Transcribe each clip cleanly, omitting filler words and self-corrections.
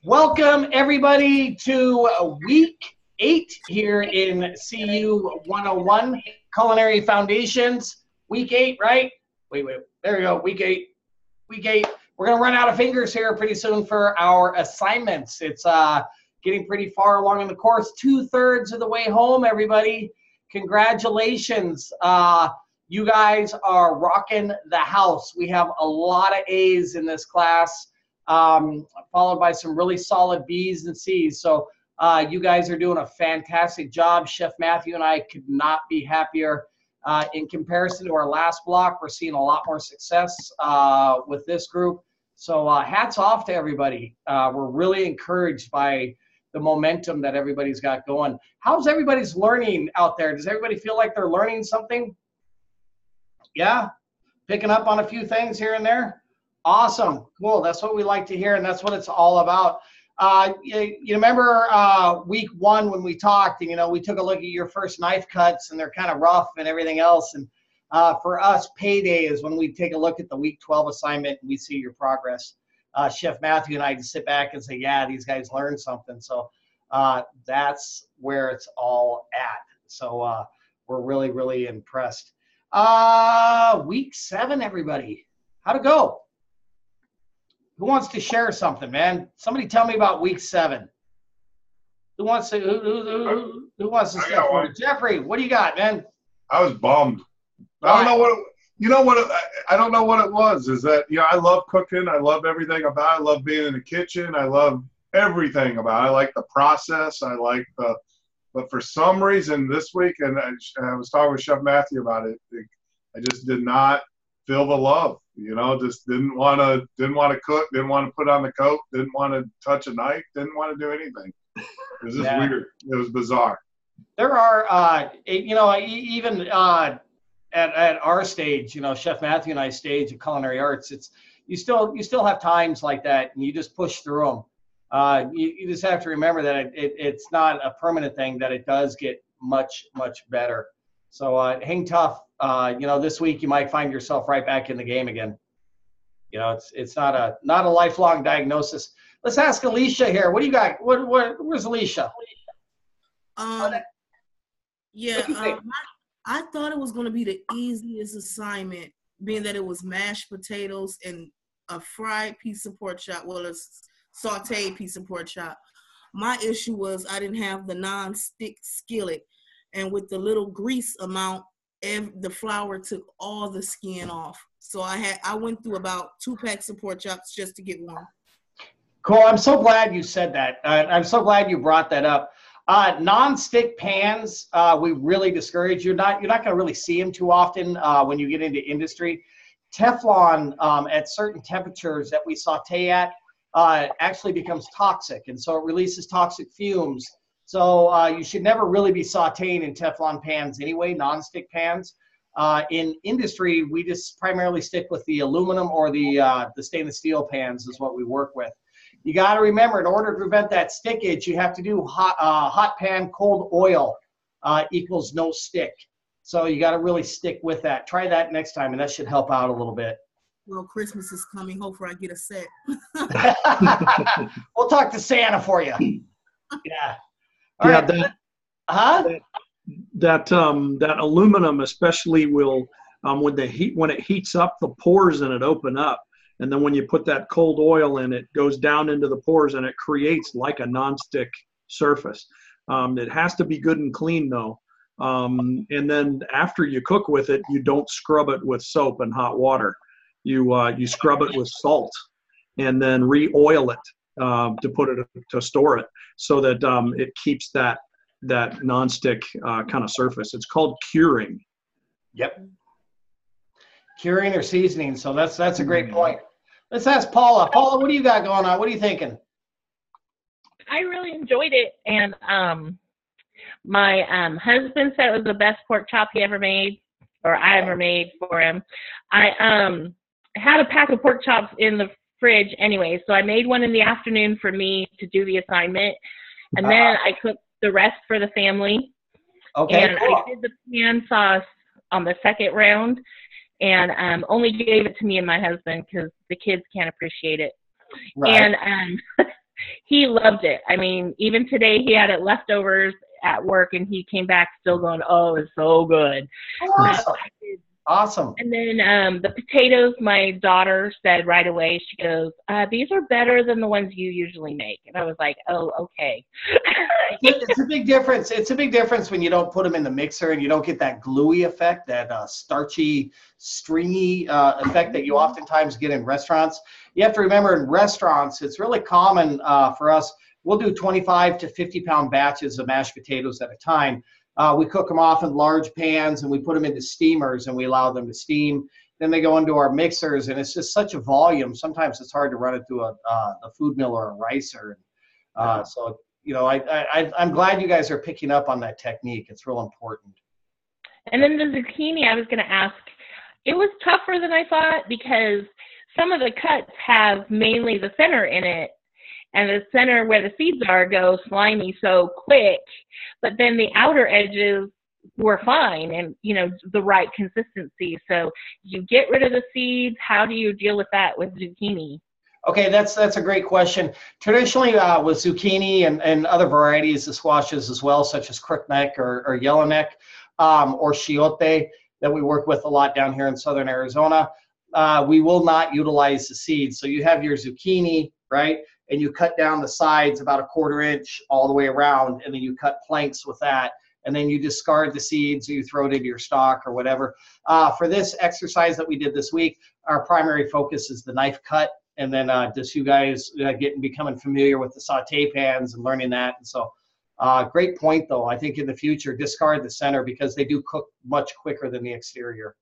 Welcome everybody to week 8 here in CU 101 Culinary Foundations. Week 8, right? Wait, there we go. Week 8. We're gonna run out of fingers here pretty soon for our assignments. It's getting pretty far along in the course. 2/3 of the way home, everybody. Congratulations. You guys are rocking the house. We have a lot of A's in this class, followed by some really solid B's and C's. So you guys are doing a fantastic job. Chef Matthew and I could not be happier. In comparison to our last block, we're seeing a lot more success with this group. So hats off to everybody. We're really encouraged by the momentum that everybody's got going. How's everybody's learning out there? Does everybody feel like they're learning something? Yeah? Picking up on a few things here and there? Awesome. Cool. That's what we like to hear, and that's what it's all about. You remember week 1 when we talked, and we took a look at your first knife cuts, and they're kind of rough and everything else. And for us, payday is when we take a look at the week 12 assignment and we see your progress. Chef Matthew and I just sit back and say, yeah, these guys learned something. So that's where it's all at. So we're really, really impressed. Week 7, everybody. How'd it go? Who wants to share something, man? Somebody tell me about week 7. Who wants to step forward? Jeffrey, what do you got, man? I was bummed. I don't know what I don't know what it was. Is that I love cooking. I love everything about it. I love being in the kitchen. I love everything about it. I like the process. But for some reason this week, and I was talking with Chef Matthew about it, I just did not feel the love. Just didn't want to cook, didn't want to put on the coat, didn't want to touch a knife, didn't want to do anything. It was just weird. It was bizarre. There are, even at our stage, Chef Matthew and I stage of culinary arts, you still have times like that, and you just push through them. You just have to remember that it's not a permanent thing, that it does get much, much better. So hang tough. This week you might find yourself right back in the game again. It's not a lifelong diagnosis. Let's ask Alicia here. What do you got? Where's Alicia? I thought it was going to be the easiest assignment, being that it was mashed potatoes and a fried piece of pork chop, a sauteed piece of pork chop. My issue was I didn't have the non-stick skillet, and with the little grease amount, the flour took all the skin off. So I went through about 2 packs of pork chops just to get one. Cool. I'm so glad you said that. I'm so glad you brought that up. Non-stick pans, we really discourage. You're not going to really see them too often when you get into industry. Teflon at certain temperatures that we saute at actually becomes toxic, and so it releases toxic fumes. So you should never really be sauteing in Teflon pans anyway, non-stick pans. In industry, we just primarily stick with the aluminum or the stainless steel pans is what we work with. You got to remember, in order to prevent that stickage, you have to do hot pan, cold oil equals no stick. So you got to really stick with that. Try that next time, and that should help out a little bit. Well, Christmas is coming. Hopefully I get a set. We'll talk to Santa for you. Yeah. All right. That aluminum especially will, when it heats up, the pores in it open up. And then when you put that cold oil in, it goes down into the pores and it creates like a nonstick surface. It has to be good and clean though. And then after you cook with it, you don't scrub it with soap and hot water. You scrub it with salt and then re-oil it to store it so that it keeps that nonstick kind of surface. It's called curing. Yep. Curing or seasoning. So that's a great point. Let's ask Paula. Paula, what do you got going on? What are you thinking? I really enjoyed it, and my husband said it was the best pork chop he ever made, or I ever made for him. I had a pack of pork chops in the fridge anyway, so I made one in the afternoon for me to do the assignment, and then I cooked the rest for the family. Okay. And I did the pan sauce on the second round, and only gave it to me and my husband because the kids can't appreciate it. Right. And he loved it. I mean, even today he had it leftovers at work, and he came back still going, "Oh, it's so good." Awesome. Awesome. And then the potatoes, my daughter said right away, she goes, "These are better than the ones you usually make." And I was like, "Oh, okay." It's a big difference. It's a big difference when you don't put them in the mixer and you don't get that gluey effect, that starchy, stringy effect that you oftentimes get in restaurants. You have to remember, in restaurants, it's really common for us. We'll do 25 to 50-pound batches of mashed potatoes at a time. We cook them off in large pans, and we put them into steamers, and we allow them to steam. Then they go into our mixers, and it's just such a volume. Sometimes it's hard to run it through a food mill or a ricer. So, you know, I'm glad you guys are picking up on that technique. It's real important. And then the zucchini, I was going to ask, it was tougher than I thought, because some of the cuts have mainly the center in it, and the center where the seeds are go slimy so quick, but then the outer edges were fine and, you know, the right consistency. So you get rid of the seeds. How do you deal with that with zucchini? Okay, that's a great question. Traditionally, with zucchini and other varieties of squashes as well, such as crookneck or yellowneck or chiote that we work with a lot down here in southern Arizona, we will not utilize the seeds. So you have your zucchini, right? And you cut down the sides about 1/4 inch all the way around, and then you cut planks with that, and then you discard the seeds, or you throw it into your stock or whatever. For this exercise that we did this week, our primary focus is the knife cut, and then just you guys becoming familiar with the saute pans and learning that. And so, great point though. I think in the future, discard the center, because they do cook much quicker than the exterior.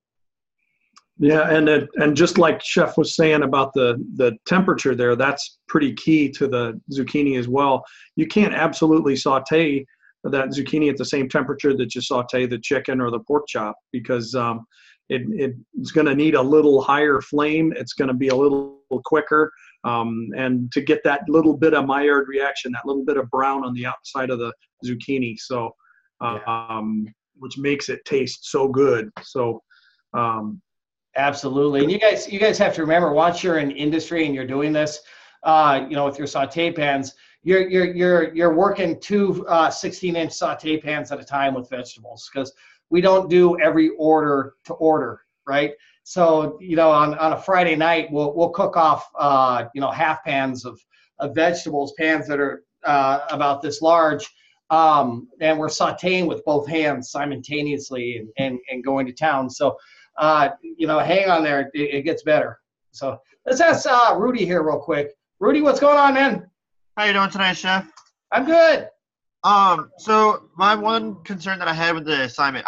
Yeah, and just like Chef was saying about the temperature there, that's pretty key to the zucchini as well. You can't absolutely saute that zucchini at the same temperature that you saute the chicken or the pork chop, because it's going to need a little higher flame. It's going to be a little quicker, and to get that little bit of Maillard reaction, that little bit of brown on the outside of the zucchini, so which makes it taste so good. So. Absolutely. And you guys have to remember, once you're in industry and you're doing this, you know, with your saute pans, you're working two 16-inch saute pans at a time with vegetables, because we don't do every order to order, right? So, you know, on a Friday night, we'll cook off, you know, half pans of vegetables, pans that are about this large, and we're sauteing with both hands simultaneously and going to town. So, you know, hang on there. It gets better. So let's ask Rudy here real quick. Rudy, what's going on, man? How you doing tonight, Chef? I'm good. So my one concern that I had with the assignment,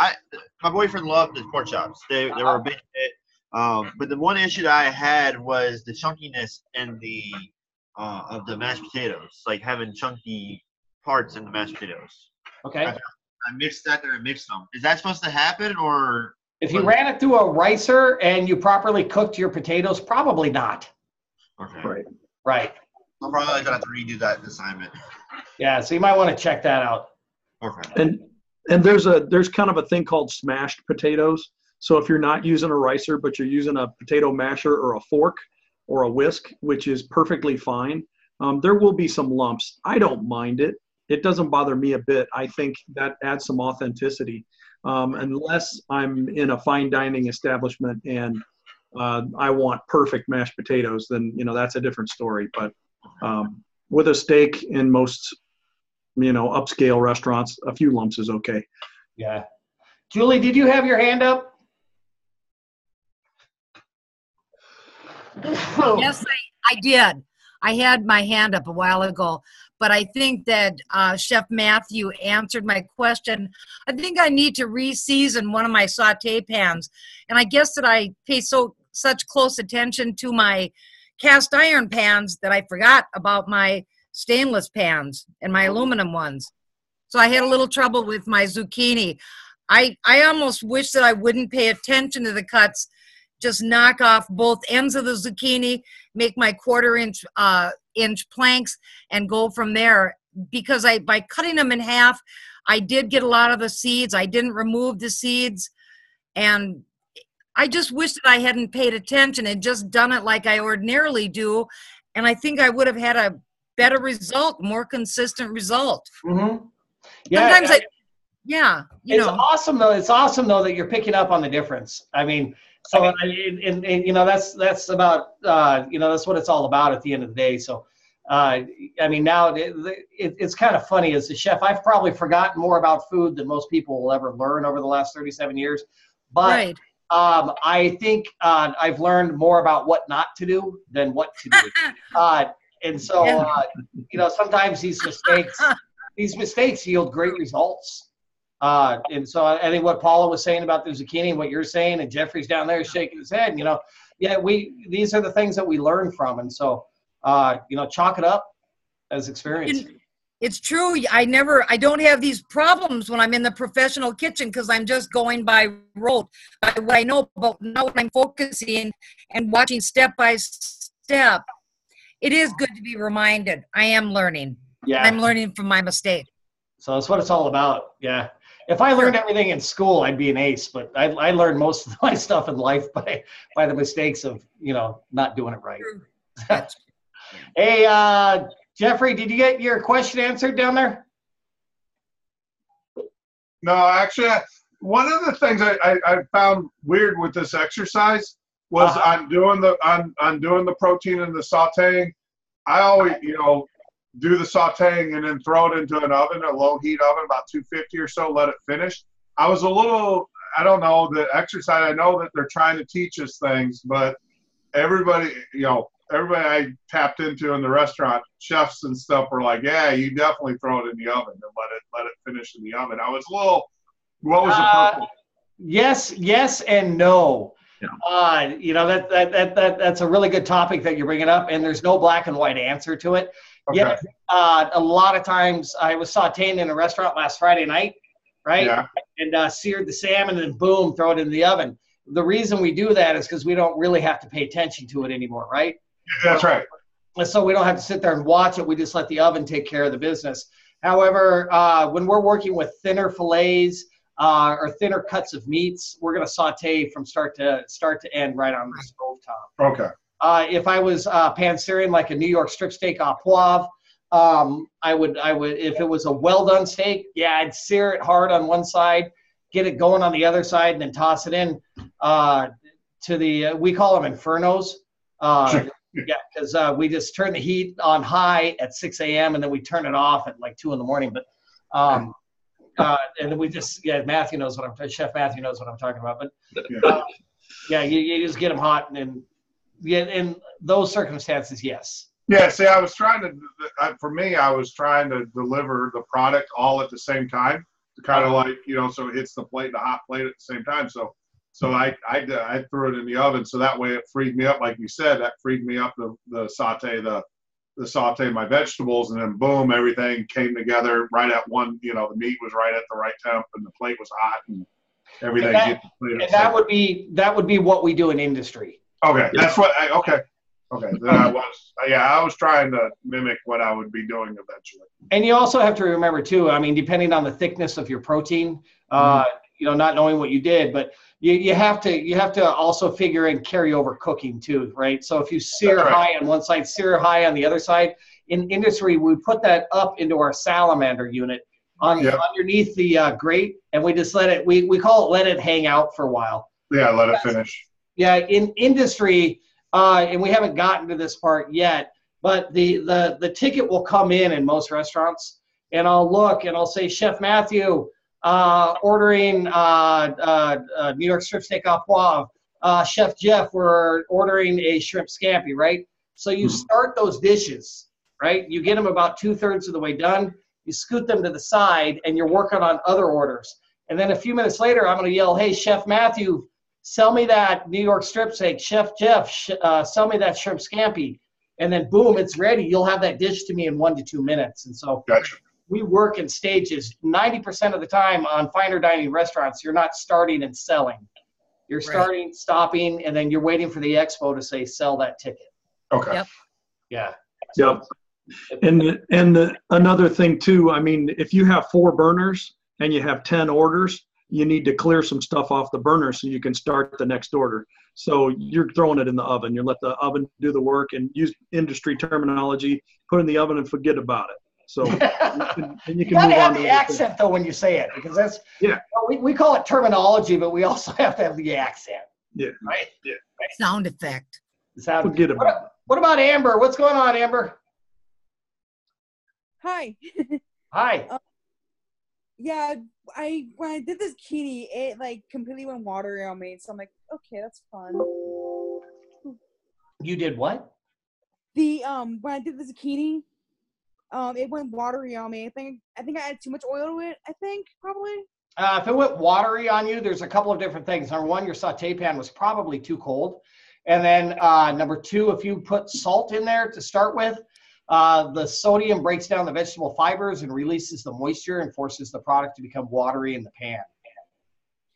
my boyfriend loved the pork chops. They were a big hit. But the one issue that I had was the chunkiness in the of the mashed potatoes, like having chunky parts in the mashed potatoes. Okay. I mixed that there and mixed them. Is that supposed to happen, or? If you ran it through a ricer and you properly cooked your potatoes, probably not. Okay. Right. I'm probably gonna have to redo that assignment. Yeah, so you might want to check that out. Okay. And there's kind of a thing called smashed potatoes. So if you're not using a ricer, but you're using a potato masher or a fork or a whisk, which is perfectly fine, there will be some lumps. I don't mind it. It doesn't bother me a bit. I think that adds some authenticity. Unless I'm in a fine dining establishment and I want perfect mashed potatoes, then, you know, that's a different story. But with a steak in most, you know, upscale restaurants, a few lumps is okay. Yeah. Julie, did you have your hand up? Yes, I did. I had my hand up a while ago, but I think that Chef Matthew answered my question. I think I need to re-season one of my saute pans, and I guess that I pay such close attention to my cast iron pans that I forgot about my stainless pans and my aluminum ones. So I had a little trouble with my zucchini. I almost wish that I wouldn't pay attention to the cuts. Just knock off both ends of the zucchini, make my 1/4 inch planks, and go from there. Because by cutting them in half, I did get a lot of the seeds. I didn't remove the seeds, and I just wish that I hadn't paid attention and just done it like I ordinarily do, and I think I would have had a better result, more consistent result. Mm-hmm. Yeah, Sometimes it's awesome though. It's awesome though that you're picking up on the difference. I mean, so and you know that's about you know that's what it's all about at the end of the day. So I mean now it's kind of funny as a chef. I've probably forgotten more about food than most people will ever learn over the last 37 years. But right. I think I've learned more about what not to do than what to do. And so you know sometimes these mistakes yield great results. And so I think what Paula was saying about the zucchini, what you're saying, and Jeffrey's down there shaking his head, you know, these are the things that we learn from. And so, you know, chalk it up as experience. It's true. I don't have these problems when I'm in the professional kitchen because I'm just going by rote, by what I know. But now when I'm focusing and watching step by step, it is good to be reminded. I am learning. Yeah. I'm learning from my mistake. So that's what it's all about. Yeah. If I learned everything in school, I'd be an ace, but I learned most of my stuff in life by the mistakes of, you know, not doing it right. Hey, Jeffrey, did you get your question answered down there? No, actually, one of the things I found weird with this exercise was on doing the protein and the sauteing. I always, you know, do the sauteing and then throw it into an oven, a low heat oven, about 250 or so, let it finish. I was a little, I don't know, the exercise, I know that they're trying to teach us things, but everybody I tapped into in the restaurant, chefs and stuff were like, yeah, you definitely throw it in the oven and let it finish in the oven. I was a little, what was the purpose? Yes and no. Yeah. You know, that's a really good topic that you're bringing up, and there's no black and white answer to it. Okay. Yes, a lot of times I was sauteing in a restaurant last Friday night, right? Yeah. And seared the salmon and boom, throw it in the oven. The reason we do that is because we don't really have to pay attention to it anymore, right? That's right. So we don't have to sit there and watch it. We just let the oven take care of the business. However, when we're working with thinner fillets or thinner cuts of meats, we're going to saute from start to end right on the stovetop. Okay. If I was pan-searing like a New York strip steak au poivre, I would if it was a well done steak, yeah, I'd sear it hard on one side, get it going on the other side, and then toss it in to the we call them infernos. Yeah, because we just turn the heat on high at 6 a.m. and then we turn it off at like 2 in the morning. But and then we just Chef Matthew knows what I'm talking about. But yeah, you just get them hot and in those circumstances, yes. Yeah, see, I was trying to deliver the product all at the same time, kind of like, you know, so it hits the plate, the hot plate at the same time. So I threw it in the oven, so that way it freed me up, like you said, that freed me up the saute my vegetables, and then boom, everything came together right at one. You know, the meat was right at the right temp, and the plate was hot, and everything. And that would be what we do in industry. Okay, that's what. Okay. Then I was trying to mimic what I would be doing eventually. And you also have to remember too. I mean, depending on the thickness of your protein, you know, not knowing what you did, but you have to also figure in carryover cooking too, right? So if you sear high on one side, sear high on the other side. In industry, we put that up into our salamander unit underneath the grate, and we just let it hang out for a while. Yeah, let it finish. Yeah, in industry, and we haven't gotten to this part yet, but the ticket will come in most restaurants, and I'll look and I'll say, Chef Matthew, ordering New York strip steak au poivre. Chef Jeff, we're ordering a shrimp scampi, right? So you start those dishes, right? You get them about 2/3 of the way done. You scoot them to the side, and you're working on other orders. And then a few minutes later, I'm going to yell, hey, Chef Matthew, sell me that New York strip steak. Chef Jeff, sell me that shrimp scampi. And then boom, it's ready. You'll have that dish to me in 1 to 2 minutes. And so we work in stages. 90% of the time on finer dining restaurants, you're not starting and selling. You're starting, stopping, and then you're waiting for the expo to say, sell that ticket. Okay. Yep. Yeah. Yep. And another thing too, I mean, if you have 4 burners and you have 10 orders, you need to clear some stuff off the burner so you can start the next order. So you're throwing it in the oven. You let the oven do the work and use industry terminology, put it in the oven and forget about it. So you can You move gotta on have to the other accent though when you say it, because that's Yeah. we call it terminology, but we also have to have the accent, Yeah. right? Yeah. Sound effect. Sound. Forget about it. What about Amber? What's going on, Amber? Hi. Hi. Yeah, when I did this zucchini, it like completely went watery on me. So I'm like, okay, that's fun. You did what? The when I did the zucchini, it went watery on me. I think I had too much oil to it. I think probably. If it went watery on you, there's a couple of different things. Number one, your saute pan was probably too cold. And then number two, if you put salt in there to start with, the sodium breaks down the vegetable fibers and releases the moisture and forces the product to become watery in the pan.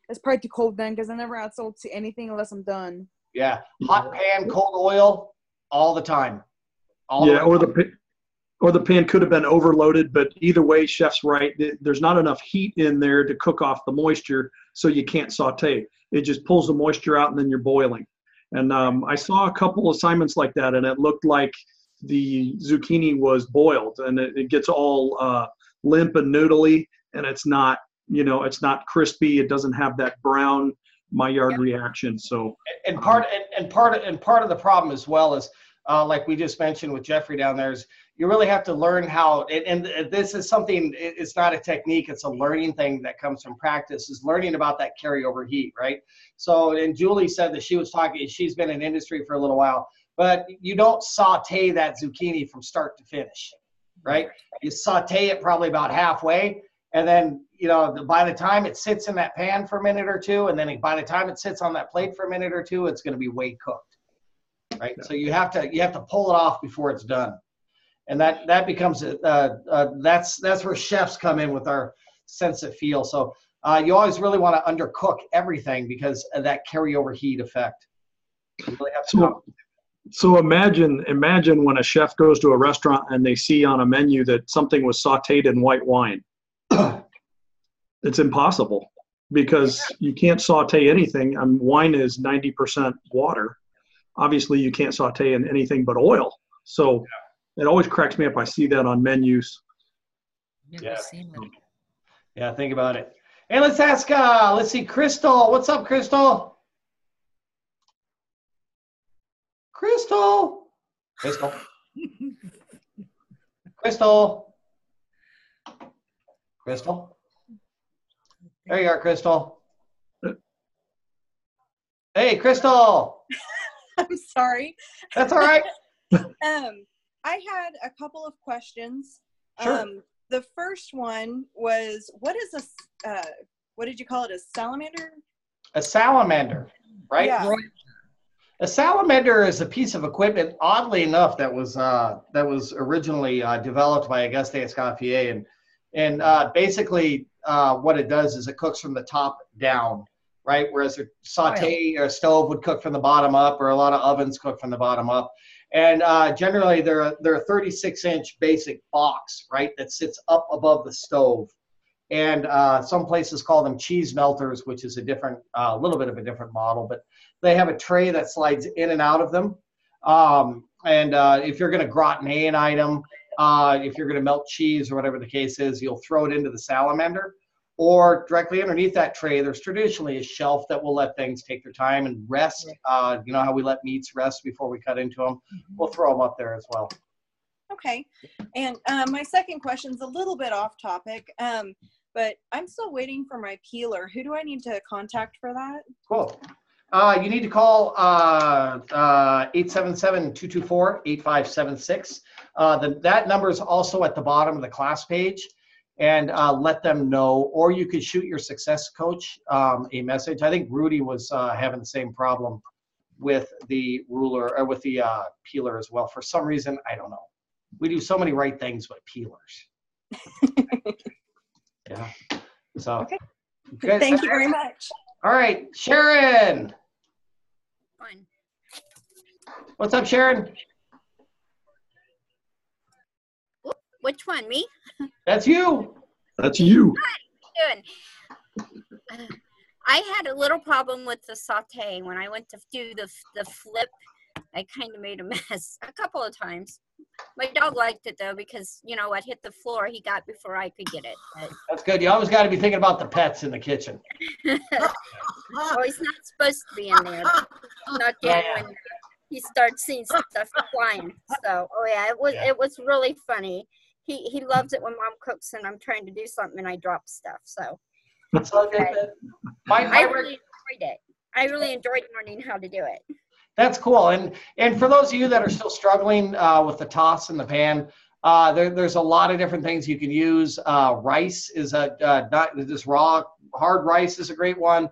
It's probably too cold then, because I never add salt to anything unless I'm done. Yeah, hot pan, cold oil, all the time. Yeah, or the pan could have been overloaded, but either way, chef's right. There's not enough heat in there to cook off the moisture, so you can't saute. It just pulls the moisture out, and then you're boiling. And I saw a couple assignments like that, and it looked like the zucchini was boiled, and it gets all limp and noodly, and it's not, it's not crispy. It doesn't have that brown Maillard reaction. So and part of the problem as well is like we just mentioned with Jeffrey down there is you really have to learn how, and this is something, it's not a technique, it's a learning thing that comes from practice, is learning about that carryover heat, right? So, and Julie said that she's been in industry for a little while, but you don't saute that zucchini from start to finish, right? You saute it probably about halfway, and then, by the time it sits in that pan for a minute or two, and then by the time it sits on that plate for a minute or two, it's going to be way cooked, right? So you have to pull it off before it's done. And that becomes that's where chefs come in with our sense of feel. So you always really want to undercook everything because of that carryover heat effect. You really have to So imagine when a chef goes to a restaurant and they see on a menu that something was sauteed in white wine. It's impossible because you can't saute anything. Wine is 90% water. Obviously, you can't saute in anything but oil. So it always cracks me up. I see that on menus. Yeah, think about it. Hey, let's ask, let's see, Crystal. What's up, Crystal? Crystal. There you are, Crystal. Hey, Crystal. I'm sorry. That's all right. I had a couple of questions. Sure. The first one was, what is what did you call it? A salamander? A salamander, right? Yeah. A salamander is a piece of equipment, oddly enough, that was originally developed by Auguste Escoffier, and basically what it does is it cooks from the top down, right? Whereas a saute or a stove would cook from the bottom up, or a lot of ovens cook from the bottom up. And generally, they're a 36-inch basic box, right, that sits up above the stove. And some places call them cheese melters, which is a little bit of a different model, but they have a tray that slides in and out of them. And if you're going to gratin an item, if you're going to melt cheese or whatever the case is, you'll throw it into the salamander. Or directly underneath that tray, there's traditionally a shelf that will let things take their time and rest. You know how we let meats rest before we cut into them? We'll throw them up there as well. Okay. And my second question is a little bit off topic, but I'm still waiting for my peeler. Who do I need to contact for that? Cool. You need to call 877-224-8576. That number is also at the bottom of the class page. And let them know, or you could shoot your success coach a message. I think Rudy was having the same problem with the ruler or with the peeler as well. For some reason, I don't know. We do so many right things with peelers. Yeah. So. Okay. Good. Thank you very much. All right, Sharon. Fine. What's up, Sharon? Which one, me? That's you. That's you. Hi, how you doing? I had a little problem with the saute when I went to do the flip. I kind of made a mess a couple of times. My dog liked it though because you know what hit the floor he got before I could get it. That's good. You always got to be thinking about the pets in the kitchen. Well, he's not supposed to be in there. Not yet when he starts seeing stuff flying. So, it was really funny. He loves it when Mom cooks and I'm trying to do something and I drop stuff. So, I really enjoyed it. I really enjoyed learning how to do it. That's cool. And for those of you that are still struggling with the toss in the pan, there's a lot of different things you can use. Rice is not just raw, hard rice is a great one.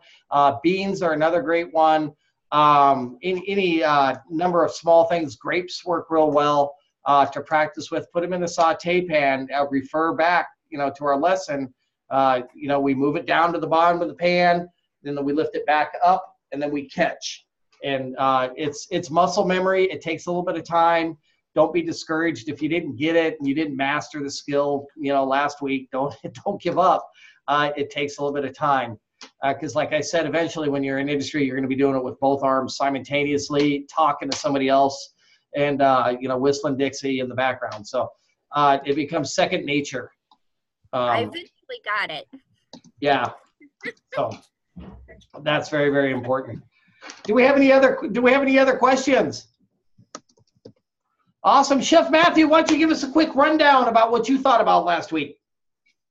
Beans are another great one. Any number of small things. Grapes work real well to practice with. Put them in the saute pan. Refer back, to our lesson. We move it down to the bottom of the pan, then we lift it back up, and then we catch. And it's muscle memory. It takes a little bit of time. Don't be discouraged if you didn't get it and you didn't master the skill, last week. Don't give up. It takes a little bit of time because, like I said, eventually when you're in industry, you're going to be doing it with both arms simultaneously, talking to somebody else, and whistling Dixie in the background. So it becomes second nature. I eventually got it. Yeah. So that's very, very important. Do we have any other questions? Awesome. Chef Matthew, why don't you give us a quick rundown about what you thought about last week?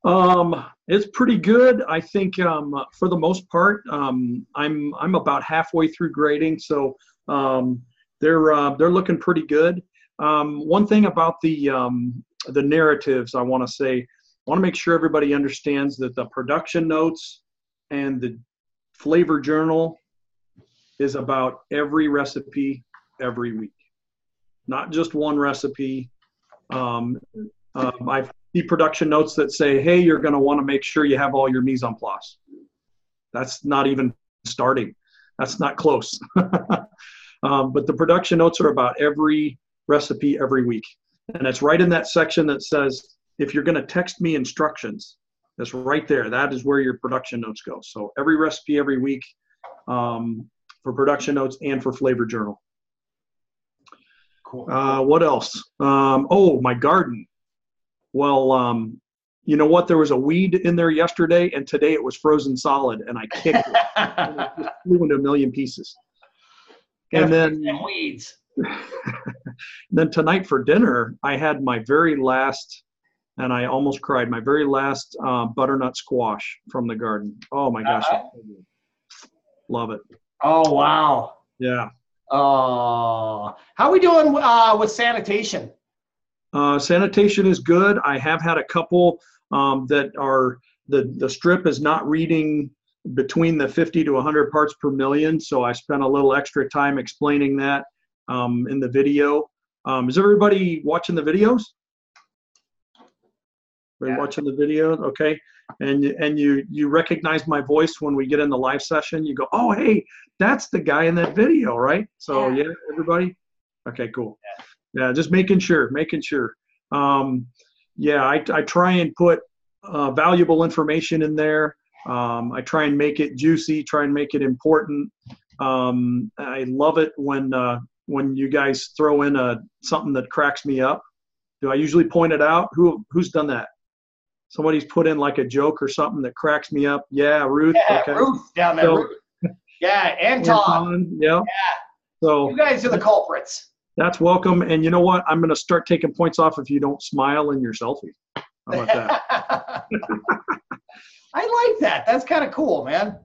It's pretty good. I think for the most part, I'm about halfway through grading, so they're looking pretty good. One thing about the narratives, I want to make sure everybody understands that the production notes and the flavor journal is about every recipe every week, not just one recipe. I see production notes that say, hey, you're going to want to make sure you have all your mise en place. That's not even starting. That's not close. But the production notes are about every recipe every week. And it's right in that section that says, if you're going to text me instructions, that's right there. That is where your production notes go. So every recipe every week, for production notes and for flavor journal. Cool. What else? My garden. Well, you know what? There was a weed in there yesterday, and today it was frozen solid, and I kicked it. And it just flew into a million pieces. And then weeds. Then tonight for dinner, I had my very last, and I almost cried, my very last butternut squash from the garden. Oh my gosh. Love it. Oh, wow. Yeah. Oh, how are we doing with sanitation? Sanitation is good. I have had a couple that are, the strip is not reading between the 50 to 100 parts per million. So I spent a little extra time explaining that in the video. Is everybody watching the videos? Watching the video? Okay. And you recognize my voice when we get in the live session. You go, oh, hey, that's the guy in that video, right? So yeah, everybody? Okay, cool. Yeah, just making sure. I try and put valuable information in there. I try and make it juicy, try and make it important. I love it when you guys throw in something that cracks me up. Do I usually point it out? Who's done that? Somebody's put in like a joke or something that cracks me up. Yeah, Ruth. Yeah, okay. Ruth down there. Ruth. Yeah, Anton. Yeah. So you guys are the culprits. That's welcome. And you know what? I'm going to start taking points off if you don't smile in your selfie. How about that? I like that. That's kind of cool, man.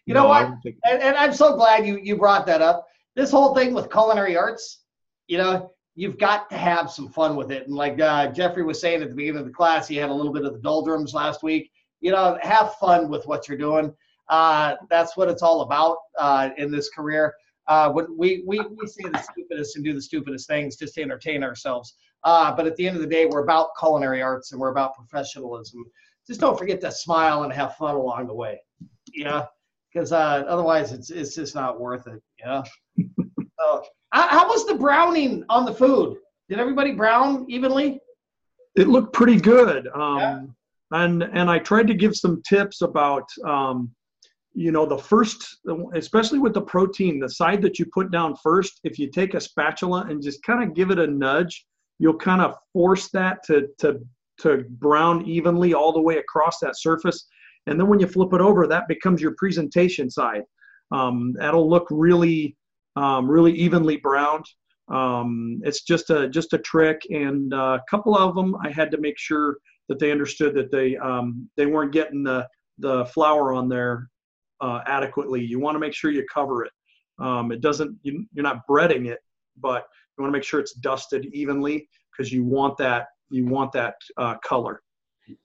You know what? And I'm so glad you brought that up. This whole thing with culinary arts, you've got to have some fun with it. And like Jeffrey was saying at the beginning of the class, he had a little bit of the doldrums last week. Have fun with what you're doing. That's what it's all about in this career. When we say the stupidest and do the stupidest things just to entertain ourselves. But at the end of the day, we're about culinary arts and we're about professionalism. Just don't forget to smile and have fun along the way. Because otherwise it's just not worth it. So, how was the browning on the food? Did everybody brown evenly? It looked pretty good. And I tried to give some tips about the first, especially with the protein, the side that you put down first, if you take a spatula and just kind of give it a nudge, you'll kind of force that to brown evenly all the way across that surface. And then when you flip it over, that becomes your presentation side. That'll look really, really evenly browned. It's just a trick, and a couple of them I had to make sure that they understood that they weren't getting the flour on there adequately. You want to make sure you cover it. It doesn't, you're not breading it, but you want to make sure it's dusted evenly because you want that color.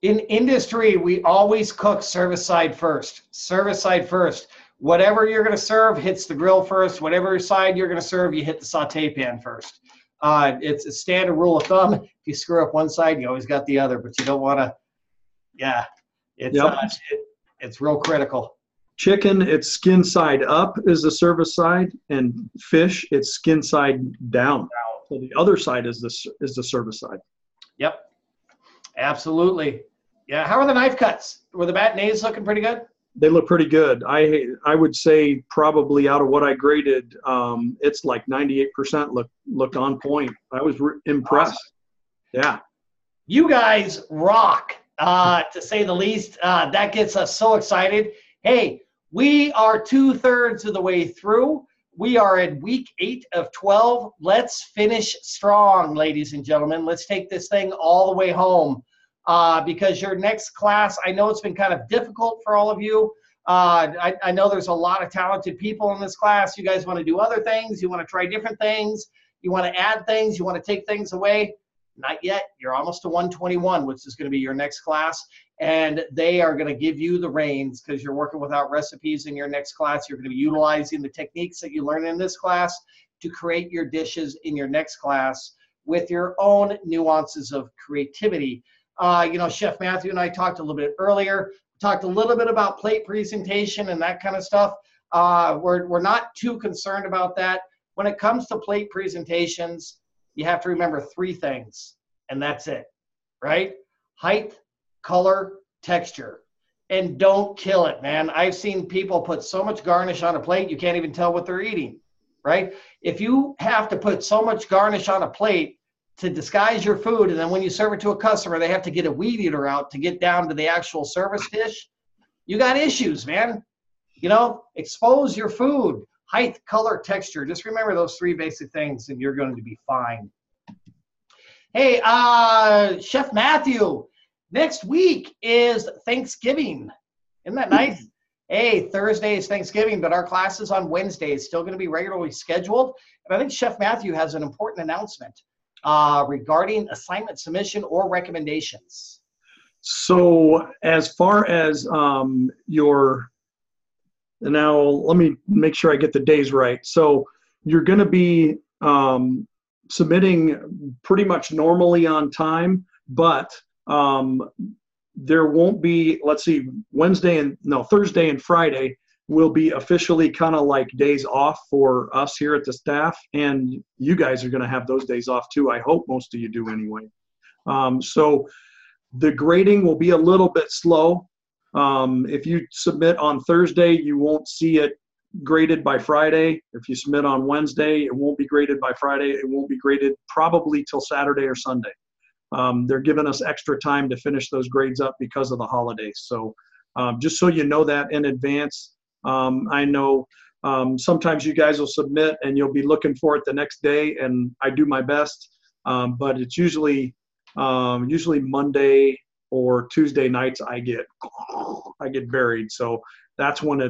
In industry, we always cook service side first. Service side first. Whatever you're going to serve hits the grill first. Whatever side you're going to serve, you hit the saute pan first. It's a standard rule of thumb. If you screw up one side, you always got the other, but you don't want to. Yeah, it's real critical. Chicken, it's skin side up is the service side, and fish, it's skin side down. So the other side is the service side. Yep, absolutely. Yeah, how are the knife cuts? Were the bâtonnets looking pretty good? They look pretty good. I would say probably out of what I graded, it's like 98% looked on point. I was impressed. Awesome. Yeah. You guys rock, to say the least. That gets us so excited. Hey, we are 2/3 of the way through. We are at week 8 of 12. Let's finish strong, ladies and gentlemen. Let's take this thing all the way home. Because your next class, I know it's been kind of difficult for all of you. I know there's a lot of talented people in this class. You guys want to do other things. You want to try different things. You want to add things. You want to take things away. Not yet. You're almost to 121, which is going to be your next class. And they are going to give you the reins because you're working without recipes in your next class. You're going to be utilizing the techniques that you learn in this class to create your dishes in your next class with your own nuances of creativity. Chef Matthew and I talked a little bit earlier, talked a little bit about plate presentation and that kind of stuff. We're not too concerned about that. When it comes to plate presentations, you have to remember 3 things, and that's it, right? Height, color, texture. And don't kill it, man. I've seen people put so much garnish on a plate, you can't even tell what they're eating, right? If you have to put so much garnish on a plate to disguise your food, and then when you serve it to a customer, they have to get a weed eater out to get down to the actual service dish, you got issues, man. Expose your food. Height, color, texture. Just remember those 3 basic things, and you're going to be fine. Hey, Chef Matthew, next week is Thanksgiving. Isn't that nice? Hey, Thursday is Thanksgiving, but our class is on Wednesday. It's still going to be regularly scheduled. And I think Chef Matthew has an important announcement regarding assignment submission or recommendations. So as far as now let me make sure I get the days right. So you're going to be submitting pretty much normally on time, but there won't be, Thursday and Friday will be officially kind of like days off for us here at the staff, and you guys are going to have those days off too. I hope most of you do anyway. So the grading will be a little bit slow. If you submit on Thursday, you won't see it graded by Friday. If you submit on Wednesday, it won't be graded by Friday. It won't be graded probably till Saturday or Sunday. They're giving us extra time to finish those grades up because of the holidays. So just so you know that in advance. I know sometimes you guys will submit and you'll be looking for it the next day, and I do my best, but it's usually Monday or Tuesday nights I get buried. So that's when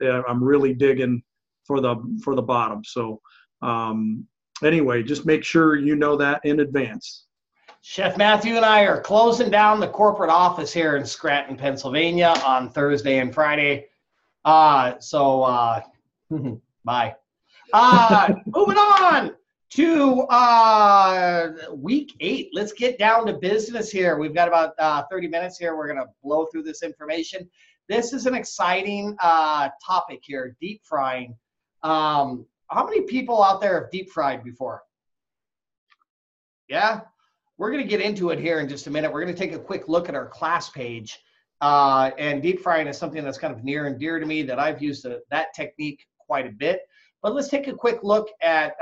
I'm really digging for the bottom. So anyway, just make sure you know that in advance. Chef Matthew and I are closing down the corporate office here in Scranton, Pennsylvania on Thursday and Friday. Bye. Moving on to week 8. Let's get down to business here. We've got about 30 minutes here. We're going to blow through this information. This is an exciting topic here, deep frying. How many people out there have deep fried before? Yeah? We're going to get into it here in just a minute. We're going to take a quick look at our class page And deep frying is something that's kind of near and dear to me, that I've used that technique quite a bit. But let's take a quick look at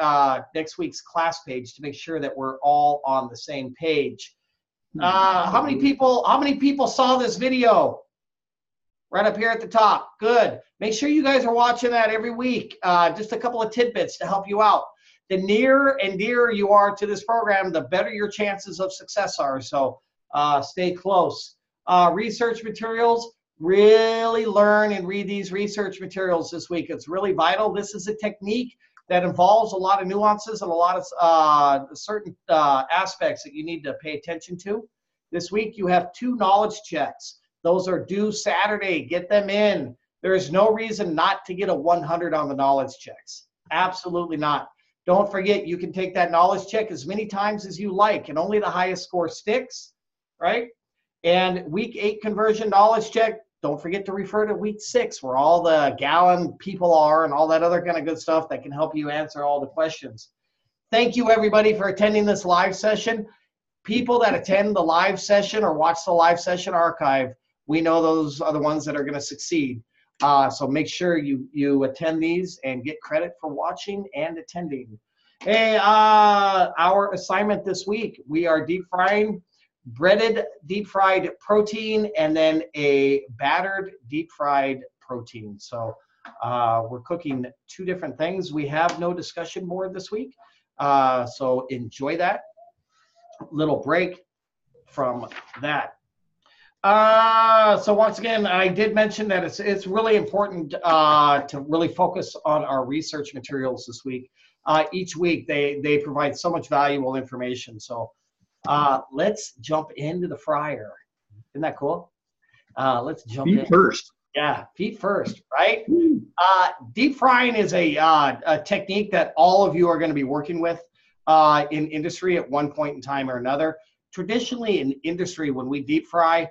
next week's class page to make sure that we're all on the same page. How many people saw this video? Right up here at the top. Good. Make sure you guys are watching that every week. Just a couple of tidbits to help you out. The nearer and dearer you are to this program, the better your chances of success are. So stay close. Research materials. Really learn and read these research materials this week. It's really vital. This is a technique that involves a lot of nuances and a lot of certain aspects that you need to pay attention to. This week you have 2 knowledge checks. Those are due Saturday. Get them in. There is no reason not to get a 100 on the knowledge checks. Absolutely not. Don't forget, you can take that knowledge check as many times as you like, and only the highest score sticks, right? And week 8 conversion knowledge check, don't forget to refer to week 6, where all the gallon people are and all that other kind of good stuff that can help you answer all the questions. Thank you, everybody, for attending this live session. People that attend the live session or watch the live session archive, we know those are the ones that are going to succeed. So make sure you attend these and get credit for watching and attending. Hey, our assignment this week, we are deep frying breaded deep fried protein and then a battered deep fried protein. So we're cooking 2 different things. We have no discussion board this week. So enjoy that little break from that. So once again, I did mention that it's really important to really focus on our research materials this week. Each week they provide so much valuable information. So let's jump into the fryer. Isn't that cool? Let's jump in. Feet first. Yeah, feet first, right? Deep frying is a technique that all of you are going to be working with in industry at one point in time or another. Traditionally in industry, when we deep fry,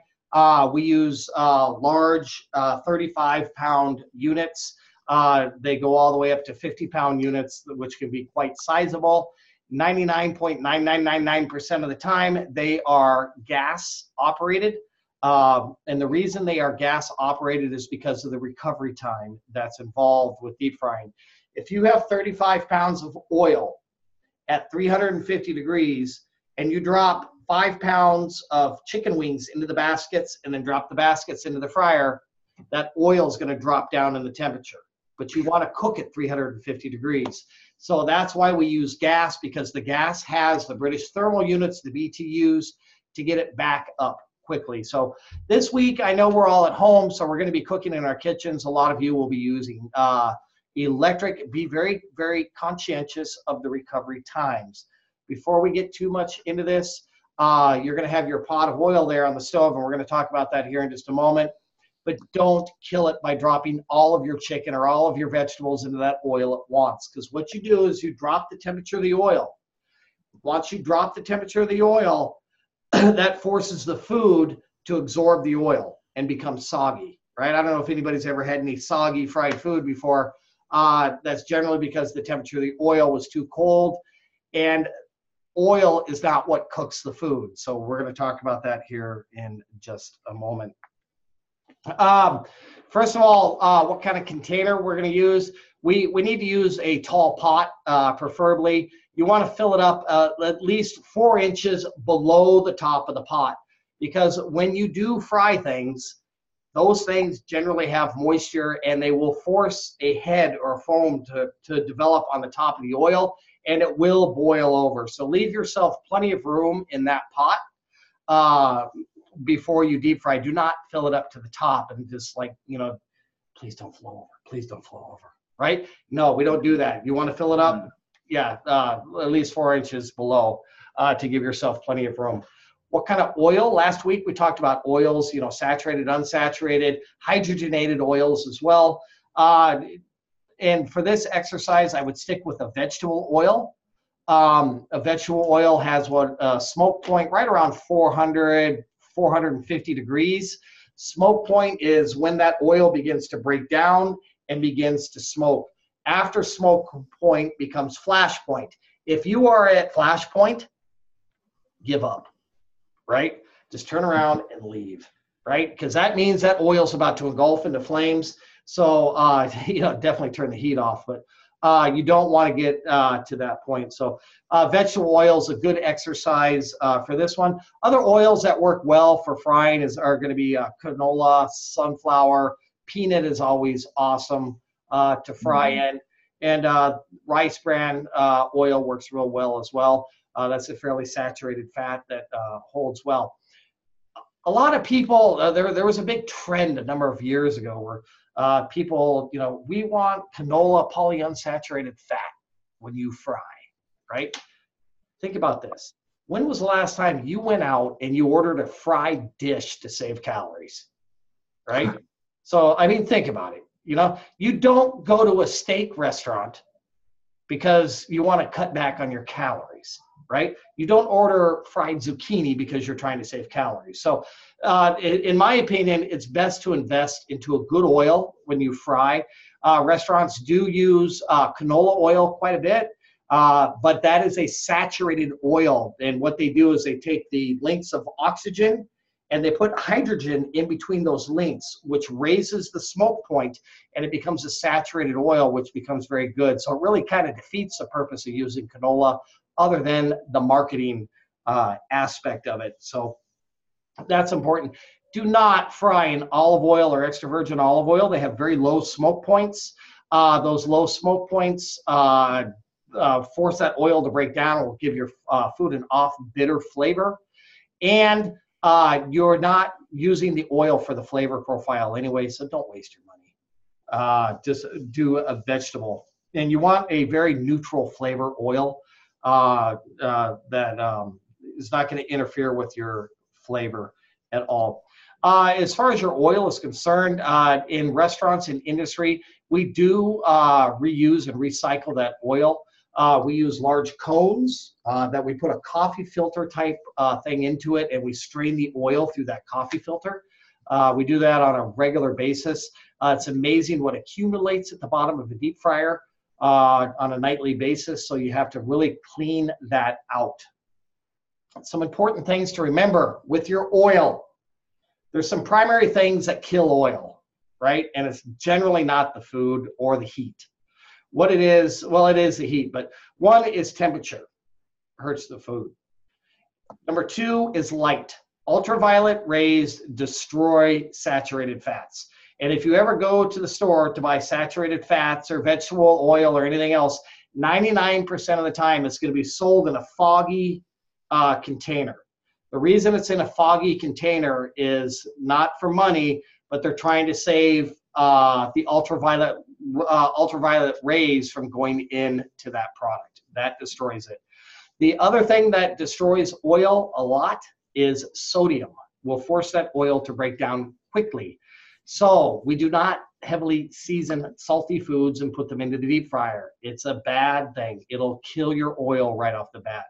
we use large 35-pound units. They go all the way up to 50-pound units, which can be quite sizable. 99.9999% of the time, they are gas operated. And the reason they are gas operated is because of the recovery time that's involved with deep frying. If you have 35 pounds of oil at 350 degrees and you drop 5 pounds of chicken wings into the baskets and then drop the baskets into the fryer, that oil is going to drop down in the temperature. But you want to cook at 350 degrees. So that's why we use gas, because the gas has the British thermal units, the BTUs, to get it back up quickly. So this week, I know we're all at home, so we're going to be cooking in our kitchens. A lot of you will be using electric. Be very, very conscientious of the recovery times. Before we get too much into this, you're going to have your pot of oil there on the stove, and we're going to talk about that here in just a moment. But don't kill it by dropping all of your chicken or all of your vegetables into that oil at once. Because what you do is you drop the temperature of the oil. Once you drop the temperature of the oil, that forces the food to absorb the oil and become soggy, right? I don't know if anybody's ever had any soggy fried food before. That's generally because the temperature of the oil was too cold. And oil is not what cooks the food. So we're going to talk about that here in just a moment. First of all, what kind of container we're going to use. We need to use a tall pot, preferably. You want to fill it up at least 4 inches below the top of the pot, because when you do fry things, those things generally have moisture and they will force a head or foam to develop on the top of the oil, and it will boil over. So leave yourself plenty of room in that pot before you deep fry. Do not fill it up to the top and just please don't flow over. Please don't flow over, right? No, we don't do that. You want to fill it up, at least 4 inches below to give yourself plenty of room. What kind of oil? Last week we talked about oils, saturated, unsaturated, hydrogenated oils as well. And for this exercise, I would stick with a vegetable oil. A vegetable oil has a smoke point right around 450 degrees. Smoke point is when that oil begins to break down and begins to smoke. After smoke point becomes flash point. If you are at flash point, give up, right? Just turn around and leave. right? Because that means that oil's about to engulf into flames. So, definitely turn the heat off, but you don't want to get to that point. So vegetable oil is a good exercise for this one. Other oils that work well for frying are going to be canola, sunflower, peanut is always awesome to fry in. And rice bran oil works real well as well. That's a fairly saturated fat that holds well. A lot of people, there was a big trend a number of years ago where people, we want canola polyunsaturated fat when you fry, right? Think about this. When was the last time you went out and you ordered a fried dish to save calories, right? So, I mean, think about it. You don't go to a steak restaurant because you want to cut back on your calories, right? You don't order fried zucchini because you're trying to save calories. So in my opinion, it's best to invest into a good oil when you fry. Restaurants do use canola oil quite a bit, but that is a saturated oil. And what they do is they take the links of oxygen and they put hydrogen in between those links, which raises the smoke point, and it becomes a saturated oil, which becomes very good. So it really kind of defeats the purpose of using canola other than the marketing aspect of it. So that's important. Do not fry in olive oil or extra virgin olive oil. They have very low smoke points. Those low smoke points force that oil to break down. It will give your food an off bitter flavor. And you're not using the oil for the flavor profile anyway, so don't waste your money. Just do a vegetable. And you want a very neutral flavor oil that is not going to interfere with your flavor at all. As far as your oil is concerned, in restaurants and industry, we do reuse and recycle that oil. We use large cones that we put a coffee filter type thing into it, and we strain the oil through that coffee filter. We do that on a regular basis. It's amazing what accumulates at the bottom of a deep fryer on a nightly basis, so you have to really clean that out. Some important things to remember with your oil. There's some primary things that kill oil, right? And it's generally not the food or the heat. What it is, well, it is the heat, but one is temperature, hurts the food. Number two is light. Ultraviolet rays destroy saturated fats. And if you ever go to the store to buy saturated fats or vegetable oil or anything else, 99% of the time it's going to be sold in a foggy container. The reason it's in a foggy container is not for money, but they're trying to save the ultraviolet rays from going into that product. That destroys it. The other thing that destroys oil a lot is sodium. Will force that oil to break down quickly. So we do not heavily season salty foods and put them into the deep fryer. It's a bad thing. It'll kill your oil right off the bat.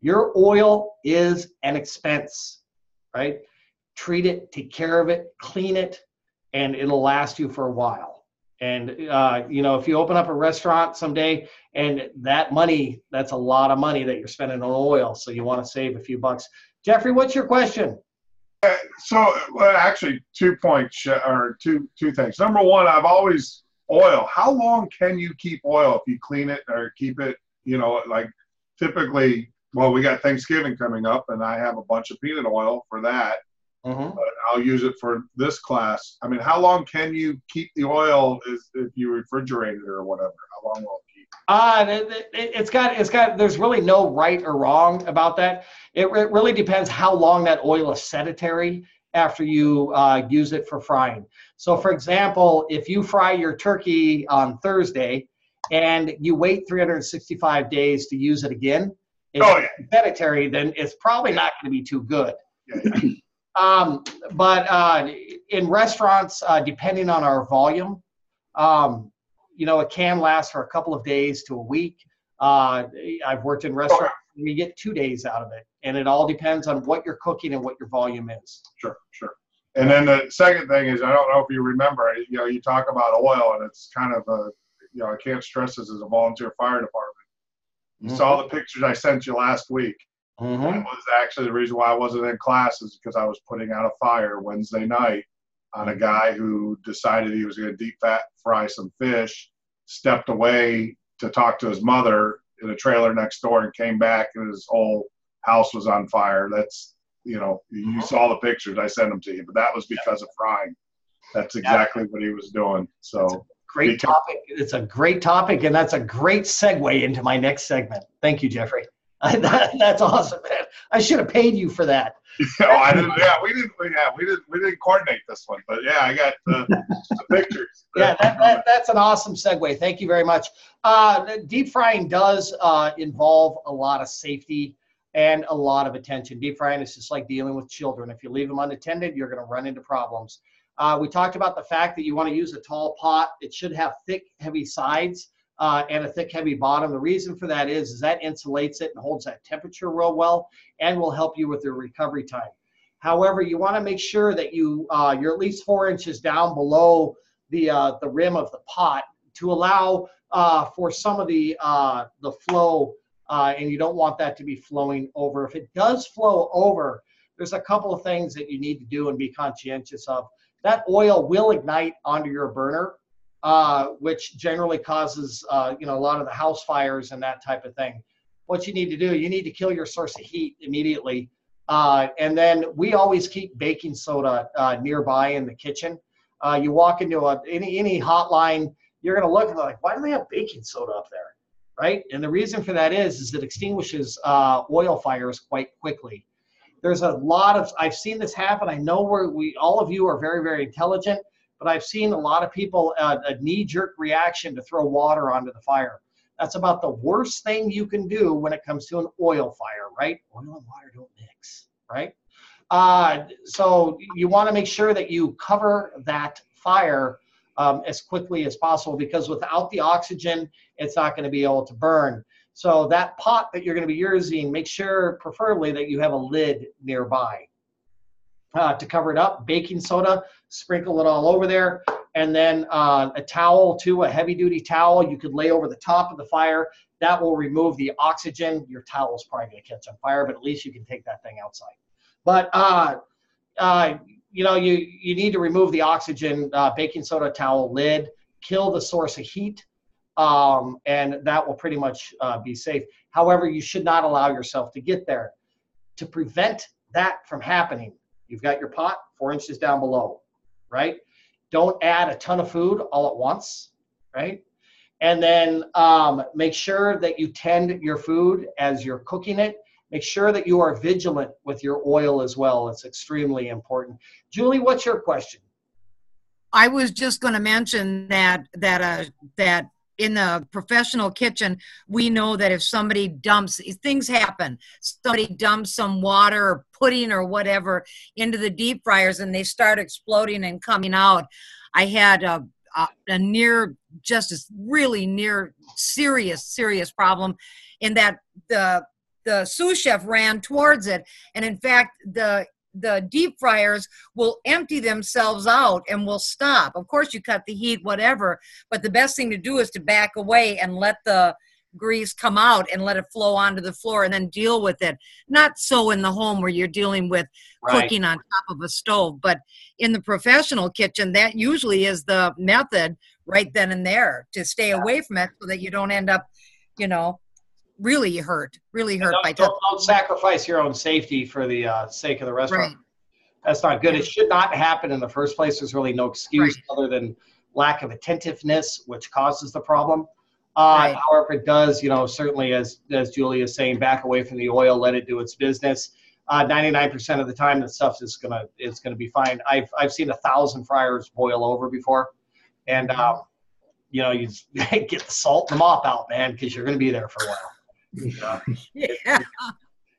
Your oil is an expense, right? Treat it, take care of it, clean it, and it'll last you for a while. And, if you open up a restaurant someday and that money, that's a lot of money that you're spending on oil. So you want to save a few bucks. Jeffrey, what's your question? Actually, 2 points or two things. Number one, oil. How long can you keep oil if you clean it or keep it, like typically, well, we got Thanksgiving coming up and I have a bunch of peanut oil for that. But I'll use it for this class. I mean, how long can you keep the oil if you refrigerate it or whatever? How long will it keep? There's really no right or wrong about that. It really depends how long that oil is sedentary after you use it for frying. So for example, if you fry your turkey on Thursday and you wait 365 days to use it again, if it's sedentary, then it's probably not going to be too good. But in restaurants, depending on our volume, it can last for a couple of days to a week. I've worked in restaurants and you get 2 days out of it. And it all depends on what you're cooking and what your volume is. Sure. And then the second thing is, I don't know if you remember, you talk about oil and it's kind of I can't stress this as a volunteer fire department. You saw the pictures I sent you last week. Mhm. That was actually the reason why I wasn't in class, is because I was putting out a fire Wednesday night on a guy who decided he was going to deep fry some fish, stepped away to talk to his mother in a trailer next door, and came back and his whole house was on fire. That's, you saw the pictures. I sent them to you, but that was because of frying. That's exactly what he was doing. So Great topic. It's a great topic, and that's a great segue into my next segment. Thank you, Jeffrey. That's awesome, man. I should have paid you for that. I didn't. Yeah, we didn't coordinate this one, but yeah, I got the pictures. Yeah, that's an awesome segue. Thank you very much. Deep frying does involve a lot of safety and a lot of attention. Deep frying is just like dealing with children. If you leave them unattended, you're going to run into problems. We talked about the fact that you want to use a tall pot. It should have thick, heavy sides and a thick, heavy bottom. The reason for that is that insulates it and holds that temperature real well and will help you with your recovery time. However, you want to make sure that you're at least 4 inches down below the rim of the pot to allow for some of the flow, and you don't want that to be flowing over. If it does flow over, there's a couple of things that you need to do and be conscientious of. That oil will ignite onto your burner, which generally causes a lot of the house fires and that type of thing. What you need to do, you need to kill your source of heat immediately. And then we always keep baking soda nearby in the kitchen. You walk into any hotline, you're going to look and like, why do they have baking soda up there, right? And the reason for that is it extinguishes oil fires quite quickly. There's a lot of, I've seen this happen. I know all of you are very, very intelligent, but I've seen a lot of people, a knee-jerk reaction to throw water onto the fire. That's about the worst thing you can do when it comes to an oil fire, right? Oil and water don't mix, right? So you want to make sure that you cover that fire as quickly as possible, because without the oxygen, it's not going to be able to burn. So that pot that you're going to be using, make sure preferably that you have a lid nearby to cover it up. Baking soda, sprinkle it all over there. And then a towel too, a heavy duty towel you could lay over the top of the fire. That will remove the oxygen. Your towel is probably going to catch on fire, but at least you can take that thing outside. But you need to remove the oxygen, baking soda towel lid, kill the source of heat. And that will pretty much be safe. However, you should not allow yourself to get there. To prevent that from happening, you've got your pot 4 inches down below, right? Don't add a ton of food all at once, right? And then make sure that you tend your food as you're cooking it. Make sure that you are vigilant with your oil as well. It's extremely important. Julie, what's your question? I was just going to mention that in the professional kitchen, we know that if somebody dumps, things happen. Somebody dumps some water or pudding or whatever into the deep fryers and they start exploding and coming out. I had a really near serious problem in that the sous chef ran towards it. And in fact, the deep fryers will empty themselves out and will stop. Of course, you cut the heat, whatever, but the best thing to do is to back away and let the grease come out and let it flow onto the floor and then deal with it. Not so in the home where you're dealing with cooking on top of a stove, but in the professional kitchen, that usually is the method right then and there to stay away from it so that you don't end up, really hurt by don't sacrifice your own safety for the sake of the restaurant. Right. That's not good. It should not happen in the first place. There's really no excuse other than lack of attentiveness, which causes the problem. However, it does, certainly as Julie is saying, back away from the oil, let it do its business. 99% of the time, the stuff is gonna be fine. I've seen 1,000 fryers boil over before, and you get the salt and the mop out, man, because you're gonna be there for a while.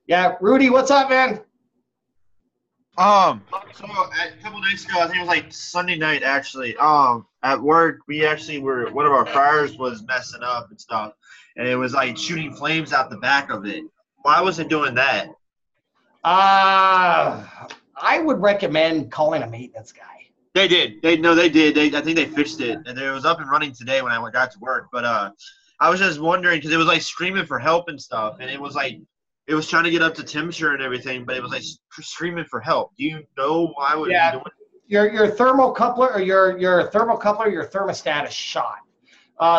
Yeah, Rudy, what's up, man? So a couple nights ago, I think it was like Sunday night actually. At work, we actually one of our fryers was messing up and stuff, and it was like shooting flames out the back of it. Why was it doing that? I would recommend calling a maintenance guy. They did. They did. I think they fixed it, and it was up and running today when I got to work. But I was just wondering because it was like screaming for help and stuff, and it was like it was trying to get up to temperature and everything, but it was like screaming for help. Do you know why would Yeah. be doing it? Your thermocouple or your thermostat is shot.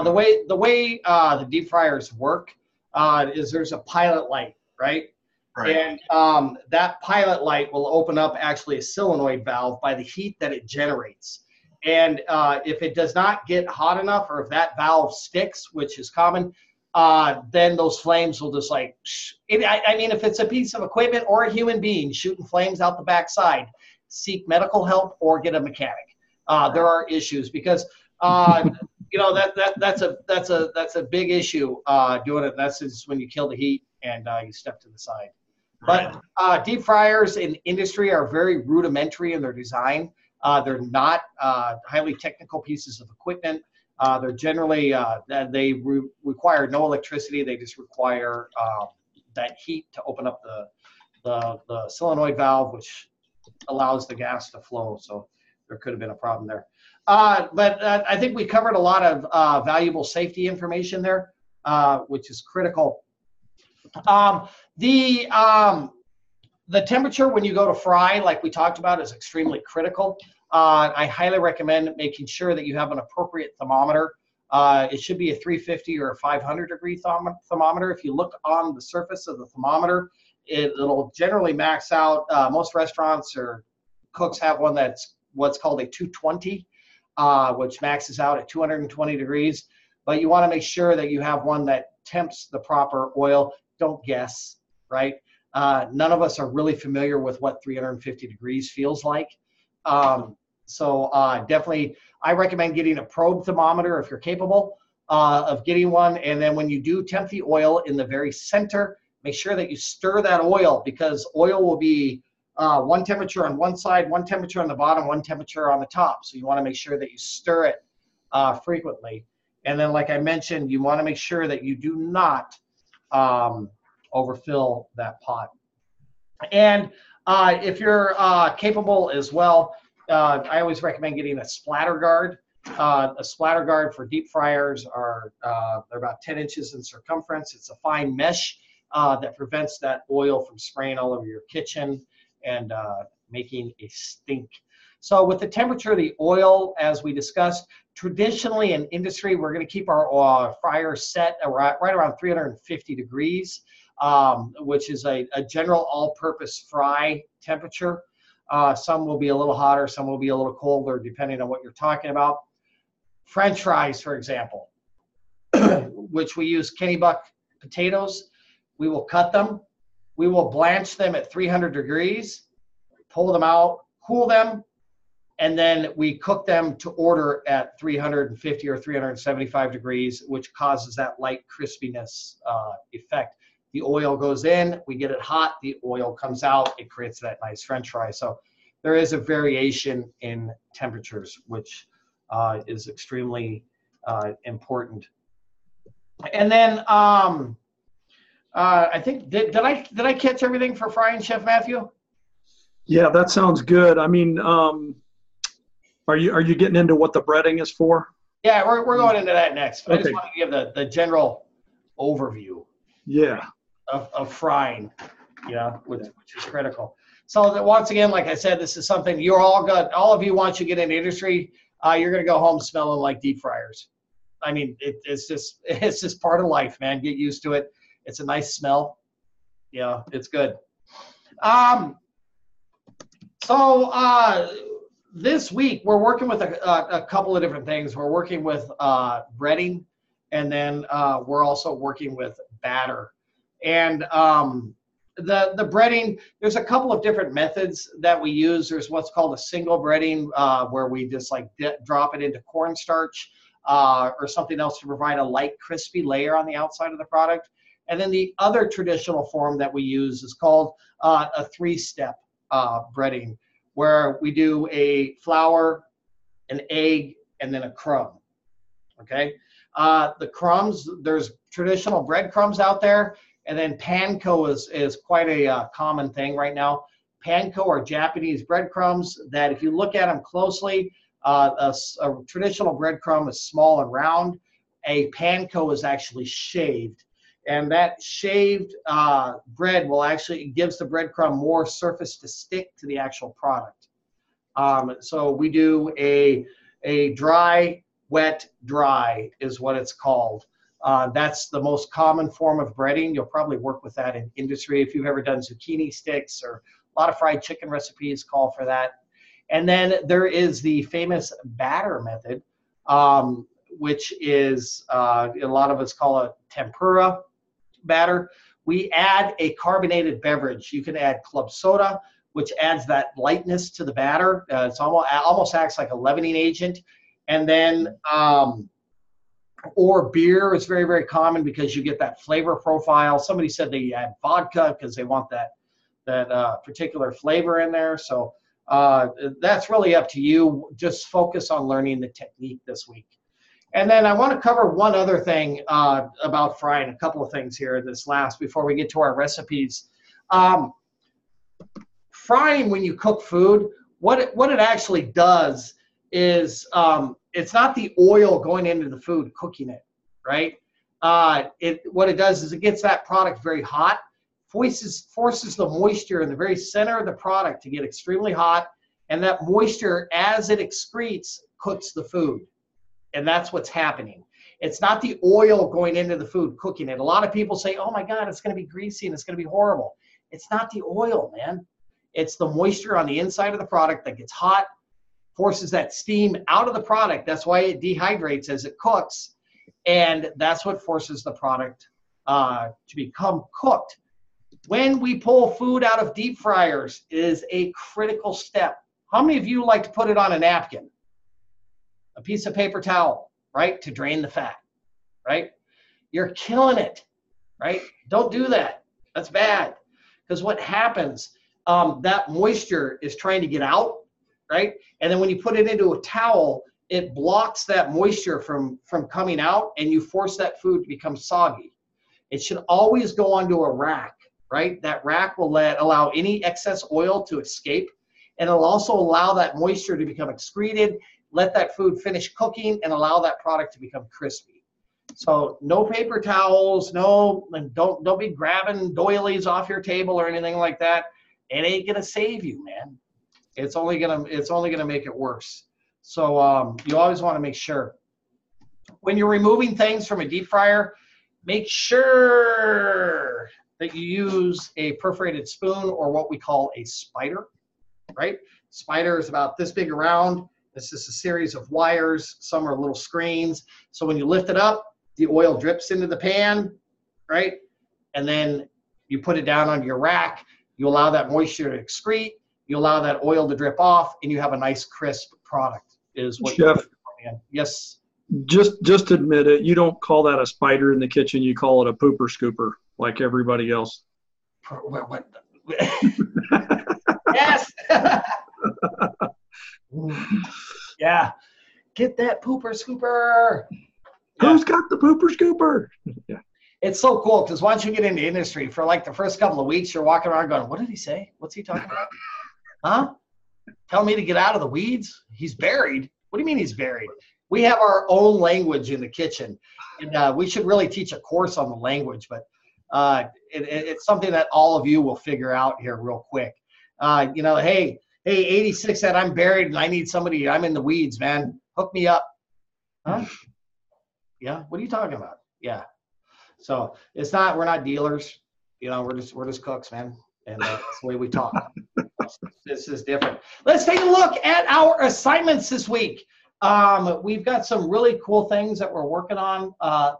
The way the deep fryers work is there's a pilot light, right? Right. And that pilot light will open up actually a solenoid valve by the heat that it generates. And if it does not get hot enough, or if that valve sticks, which is common, then those flames will just like, I mean, if it's a piece of equipment or a human being shooting flames out the backside, seek medical help or get a mechanic. There are issues because you know that's a big issue doing it. That's just when you kill the heat and you step to the side. But deep fryers in industry are very rudimentary in their design. They're not highly technical pieces of equipment. They're generally they require no electricity. They just require that heat to open up the solenoid valve, which allows the gas to flow. So there could have been a problem there. But I think we covered a lot of valuable safety information there, which is critical. The temperature when you go to fry, like we talked about, is extremely critical. I highly recommend making sure that you have an appropriate thermometer. It should be a 350 or a 500 degree thermometer. If you look on the surface of the thermometer, it'll generally max out. Most restaurants or cooks have one that's what's called a 220, which maxes out at 220 degrees. But you want to make sure that you have one that temps the proper oil. Don't guess, right? None of us are really familiar with what 350 degrees feels like. So definitely, I recommend getting a probe thermometer if you're capable of getting one. And then when you do temp the oil in the very center, make sure that you stir that oil, because oil will be one temperature on one side, one temperature on the bottom, one temperature on the top. So you want to make sure that you stir it frequently. And then, like I mentioned, you want to make sure that you do not overfill that pot. And if you're capable as well, I always recommend getting a splatter guard. A splatter guard for deep fryers are they're about 10 inches in circumference. It's a fine mesh that prevents that oil from spraying all over your kitchen and making a stink. So with the temperature of the oil, as we discussed, traditionally in industry, we're going to keep our fryer set right around 350 degrees, which is a general all-purpose fry temperature. Some will be a little hotter, some will be a little colder, depending on what you're talking about. French fries, for example, which we use Kennebuck potatoes. We will cut them. We will blanch them at 300 degrees, pull them out, cool them, and then we cook them to order at 350 or 375 degrees, which causes that light crispiness effect. The oil goes in, we get it hot, the oil comes out, it creates that nice French fry. So there is a variation in temperatures, which is extremely important. And then I think, did I catch everything for frying, Chef Matthew? Yeah, that sounds good. I mean, are you getting into what the breading is for? Yeah, we're going into that next. But I just Okay. want to give the general overview. Yeah. Of frying, which is critical. So that once again, like I said, this is something you're all good. All of you, once you get in the industry, you're going to go home smelling like deep fryers. I mean, it's just part of life, man. Get used to it. It's a nice smell. Yeah, it's good. So this week we're working with a couple of different things. We're working with breading, and then we're also working with batter. And the breading, there's a couple of different methods that we use. There's what's called a single breading, where we just like drop it into cornstarch or something else to provide a light, crispy layer on the outside of the product. And then the other traditional form that we use is called a three-step breading, where we do a flour, an egg, and then a crumb. Okay? The crumbs, there's traditional breadcrumbs out there. And then panko is quite a common thing right now. Panko are Japanese breadcrumbs that, if you look at them closely, a traditional breadcrumb is small and round. A panko is actually shaved. And that shaved bread will actually gives the breadcrumb more surface to stick to the actual product. So we do a dry, wet, dry is what it's called. That's the most common form of breading. You'll probably work with that in industry. If you've ever done zucchini sticks, or a lot of fried chicken recipes call for that. And then there is the famous batter method, which is a lot of us call it tempura batter. We add a carbonated beverage. You can add club soda, which adds that lightness to the batter. It's almost acts like a leavening agent. And then, or beer is very, very common because you get that flavor profile. Somebody said they add vodka because they want that particular flavor in there. So that's really up to you. Just focus on learning the technique this week. And then I want to cover one other thing about frying, a couple of things here before we get to our recipes. Frying, when you cook food, what it actually does is it's not the oil going into the food cooking it, right? What it does is it gets that product very hot, forces the moisture in the very center of the product to get extremely hot, and that moisture, as it excretes, cooks the food. And that's what's happening. It's not the oil going into the food cooking it. A lot of people say, oh my God, it's going to be greasy and it's going to be horrible. It's not the oil, man. It's the moisture on the inside of the product that gets hot, forces that steam out of the product. That's why it dehydrates as it cooks. And that's what forces the product to become cooked. When we pull food out of deep fryers is a critical step. How many of you like to put it on a napkin? A piece of paper towel, right? To drain the fat, right? You're killing it, right? Don't do that. That's bad. Because what happens, that moisture is trying to get out, right? And then when you put it into a towel, it blocks that moisture from coming out, and you force that food to become soggy. It should always go onto a rack, right? That rack will allow any excess oil to escape, and it'll also allow that moisture to become excreted, let that food finish cooking, and allow that product to become crispy. So no paper towels, don't be grabbing doilies off your table or anything like that. It ain't gonna save you, man. It's only gonna make it worse. So you always want to make sure when you're removing things from a deep fryer, make sure that you use a perforated spoon, or what we call a spider, right? Spider is about this big around. It's just a series of wires. Some are little screens. So when you lift it up, the oil drips into the pan, right? And then you put it down on your rack. You allow that moisture to excrete. You allow that oil to drip off, and you have a nice crisp product. Is what Chef, yes. Just admit it. You don't call that a spider in the kitchen. You call it a pooper scooper, like everybody else. What? Yes. Yeah. Get that pooper scooper. Yeah. Who's got the pooper scooper? Yeah. It's so cool because once you get into industry, for like the first couple of weeks, you're walking around going, what did he say? What's he talking about? Huh? Tell me to get out of the weeds? He's buried. What do you mean he's buried? We have our own language in the kitchen, and we should really teach a course on the language, but it's something that all of you will figure out here real quick. Hey, 86 said I'm buried and I need somebody. I'm in the weeds, man. Hook me up. Huh? Yeah. What are you talking about? Yeah. So we're not dealers. We're just cooks, man. And that's the way we talk. This is different. Let's take a look at our assignments this week. We've got some really cool things that we're working on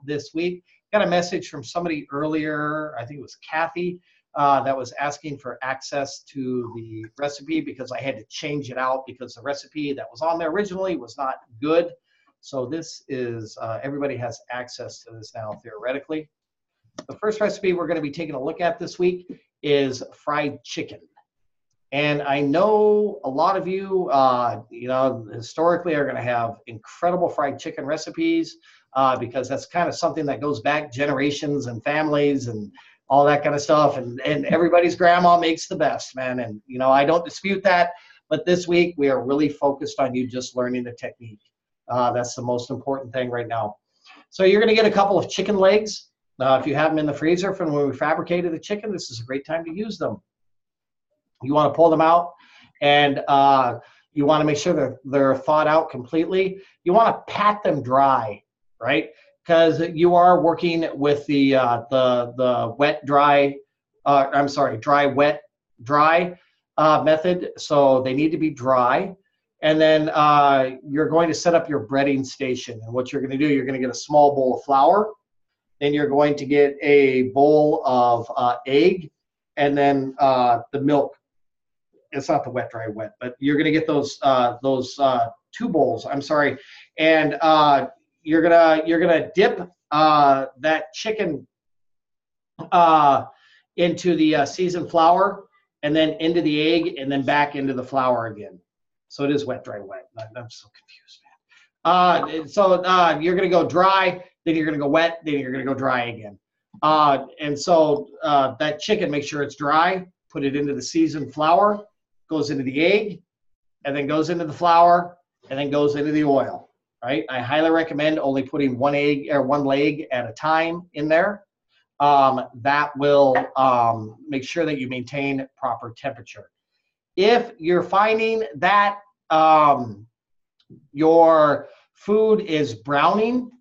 this week. Got a message from somebody earlier, I think it was Kathy, that was asking for access to the recipe because I had to change it out because the recipe that was on there originally was not good. So this is, everybody has access to this now theoretically. The first recipe we're going to be taking a look at this week is fried chicken. And I know a lot of you, historically are going to have incredible fried chicken recipes because that's kind of something that goes back generations and families and all that kind of stuff. And everybody's grandma makes the best, man. And, I don't dispute that. But this week, we are really focused on you just learning the technique. That's the most important thing right now. So you're going to get a couple of chicken legs. If you have them in the freezer from when we fabricated the chicken, this is a great time to use them. You want to pull them out, and you want to make sure that they're thawed out completely. You want to pat them dry, right? Because you are working with the wet dry. I'm sorry, dry wet dry method. So they need to be dry. And then you're going to set up your breading station. And what you're going to do, you're going to get a small bowl of flour. Then you're going to get a bowl of egg, and then the milk. It's not the wet, dry, wet, but you're going to get those 2 bowls. I'm sorry, and you're gonna dip that chicken into the seasoned flour, and then into the egg, and then back into the flour again. So it is wet, dry, wet. I'm so confused, man. So you're going to go dry, then you're going to go wet, then you're going to go dry again. And so that chicken, make sure it's dry, put it into the seasoned flour, goes into the egg, and then goes into the flour, and then goes into the oil, right? I highly recommend only putting one egg or one leg at a time in there. That will make sure that you maintain proper temperature. If you're finding that your food is browning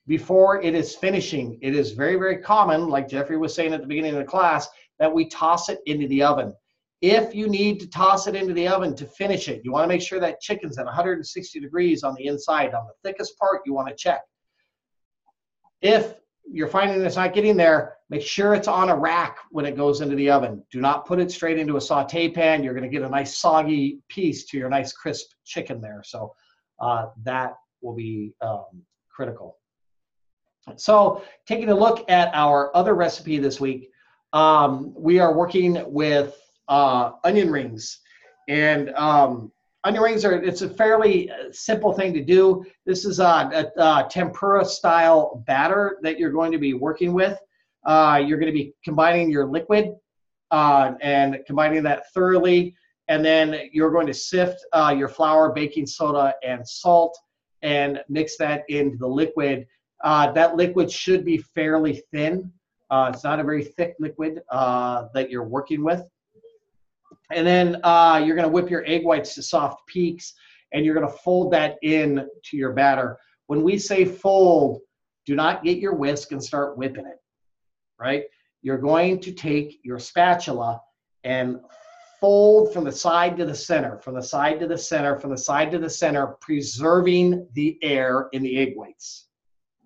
before it is finishing, it is very, very common, like Jeffrey was saying at the beginning of the class, that we toss it into the oven. If you need to toss it into the oven to finish it, you want to make sure that chicken's at 160 degrees on the inside. On the thickest part, you want to check. If you're finding it's not getting there, make sure it's on a rack when it goes into the oven. Do not put it straight into a saute pan. You're going to get a nice soggy piece to your nice crisp chicken there. So that will be critical. So taking a look at our other recipe this week, we are working with onion rings. And onion rings it's a fairly simple thing to do. This is a tempura style batter that you're going to be working with. You're going to be combining your liquid and combining that thoroughly. And then you're going to sift your flour, baking soda, and salt and mix that into the liquid. That liquid should be fairly thin. It's not a very thick liquid that you're working with. And then you're going to whip your egg whites to soft peaks, and you're going to fold that in to your batter. When we say fold, do not get your whisk and start whipping it, right? You're going to take your spatula and fold from the side to the center, from the side to the center, from the side to the center, preserving the air in the egg whites.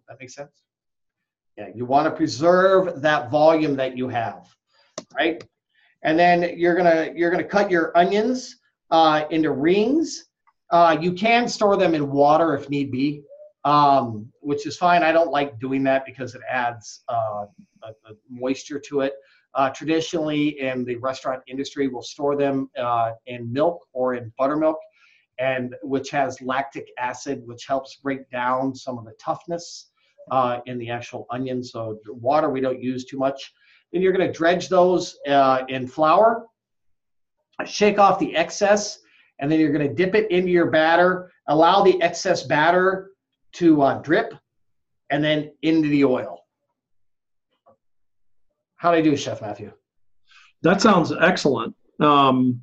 That makes sense? Yeah, you want to preserve that volume that you have, right? And then you're gonna cut your onions into rings. You can store them in water if need be, which is fine. I don't like doing that because it adds a moisture to it. Traditionally, in the restaurant industry, we'll store them in milk or in buttermilk, and which has lactic acid, which helps break down some of the toughness in the actual onion. So water we don't use too much. Then you're going to dredge those in flour, shake off the excess, and then you're going to dip it into your batter, allow the excess batter to drip, and then into the oil. How do I do, Chef Matthew? That sounds excellent. And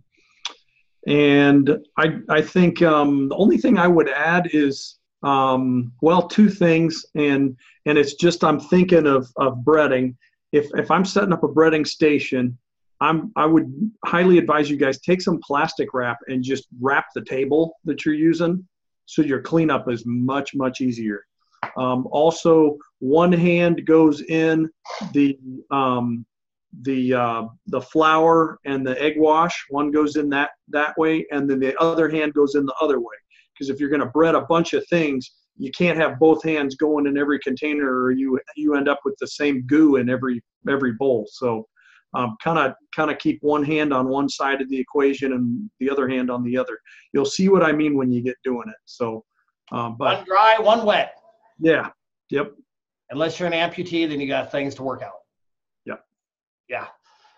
I think the only thing I would add is, well, 2 things, and it's just I'm thinking of breading. If I'm setting up a breading station, I would highly advise you guys take some plastic wrap and just wrap the table that you're using, so your cleanup is much, much easier. Also, one hand goes in the flour and the egg wash. One goes in that way, and then the other hand goes in the other way. Because if you're going to bread a bunch of things, you can't have both hands going in every container, or you end up with the same goo in every bowl. So kind of keep one hand on one side of the equation and the other hand on the other. You'll see what I mean when you get doing it. So, but one dry, one wet. Yeah. Yep. Unless you're an amputee, then you got things to work out. Yep. Yeah.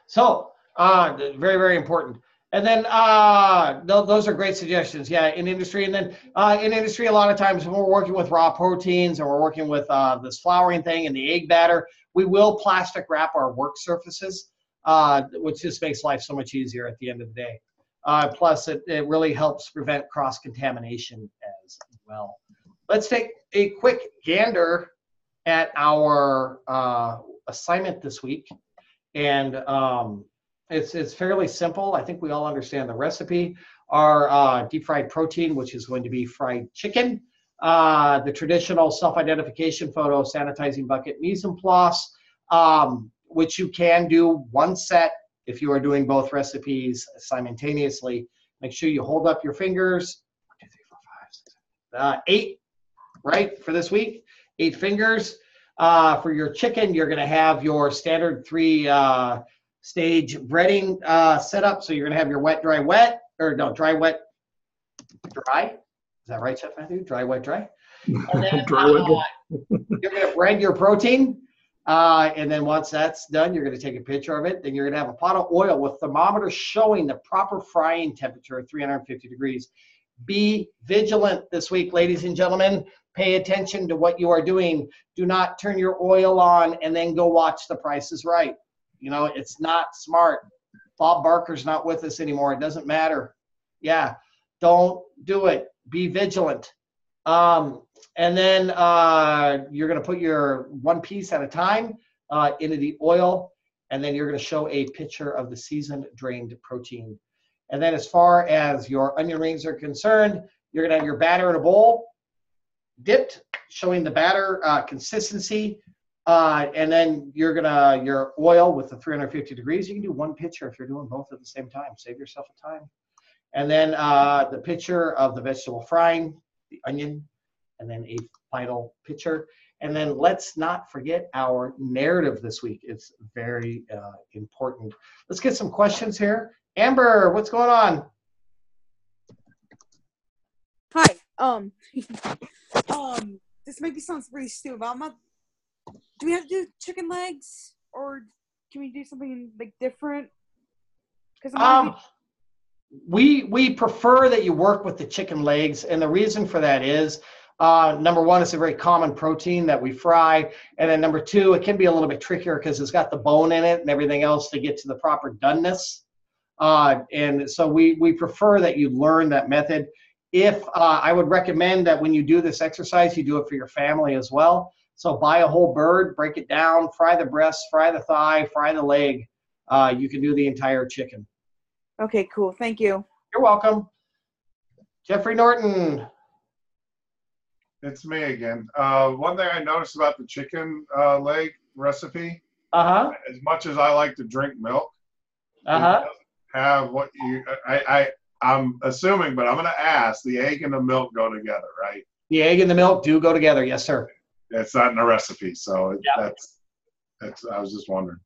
So very, very important. And then those are great suggestions. Yeah, in industry. And then in industry, a lot of times when we're working with raw proteins and we're working with this flouring thing and the egg batter, We will plastic wrap our work surfaces, which just makes life so much easier at the end of the day. Plus, it really helps prevent cross-contamination as well. Let's take a quick gander at our assignment this week. And it's fairly simple. I think we all understand the recipe. Our deep fried protein, which is going to be fried chicken. The traditional self-identification photo, sanitizing bucket, mise en place, which you can do one set if you are doing both recipes simultaneously. Make sure you hold up your fingers. 1, 2, 3, 4, 5, 6, 7, 8, right, for this week. 8 fingers. For your chicken, you're going to have your standard 3-stage breading setup. So you're going to have your wet, dry, wet, or no, dry, wet, dry. Is that right, Chef Matthew? Dry, wet, dry. And then you're going to bread your protein. And then once that's done, you're going to take a picture of it. Then you're going to have a pot of oil with thermometer showing the proper frying temperature at 350 degrees. Be vigilant this week, ladies and gentlemen. Pay attention to what you are doing. Do not turn your oil on and then go watch The Price is Right. You know, it's not smart. Bob Barker's not with us anymore. It doesn't matter. Yeah, don't do it. Be vigilant. And then you're going to put your one piece at a time into the oil, and then you're going to show a picture of the seasoned drained protein. And then as far as your onion rings are concerned, you're going to have your batter in a bowl, dipped, showing the batter consistency. And then you're going to, your oil with the 350 degrees. You can do one picture if you're doing both at the same time. Save yourself a time. And then the picture of the vegetable frying, the onion, and then a final picture. And then let's not forget our narrative this week. It's very important. Let's get some questions here. Amber, what's going on? Hi. This maybe sounds pretty stupid, but do we have to do chicken legs, or can we do something like different? Because we prefer that you work with the chicken legs, and the reason for that is number one, it's a very common protein that we fry, and then number two, it can be a little bit trickier because it's got the bone in it and everything else to get to the proper doneness. And so we prefer that you learn that method. If I would recommend that when you do this exercise, you do it for your family as well. So buy a whole bird, break it down, fry the breast, fry the thigh, fry the leg. You can do the entire chicken. Okay, cool. Thank you. You're welcome. Jeffrey Norton. It's me again. One thing I noticed about the chicken leg recipe, as much as I like to drink milk, it doesn't have what you, I'm assuming, but I'm going to ask, the egg and the milk go together, right? The egg and the milk do go together. Yes, sir. It's not in the recipe, so that's I was just wondering.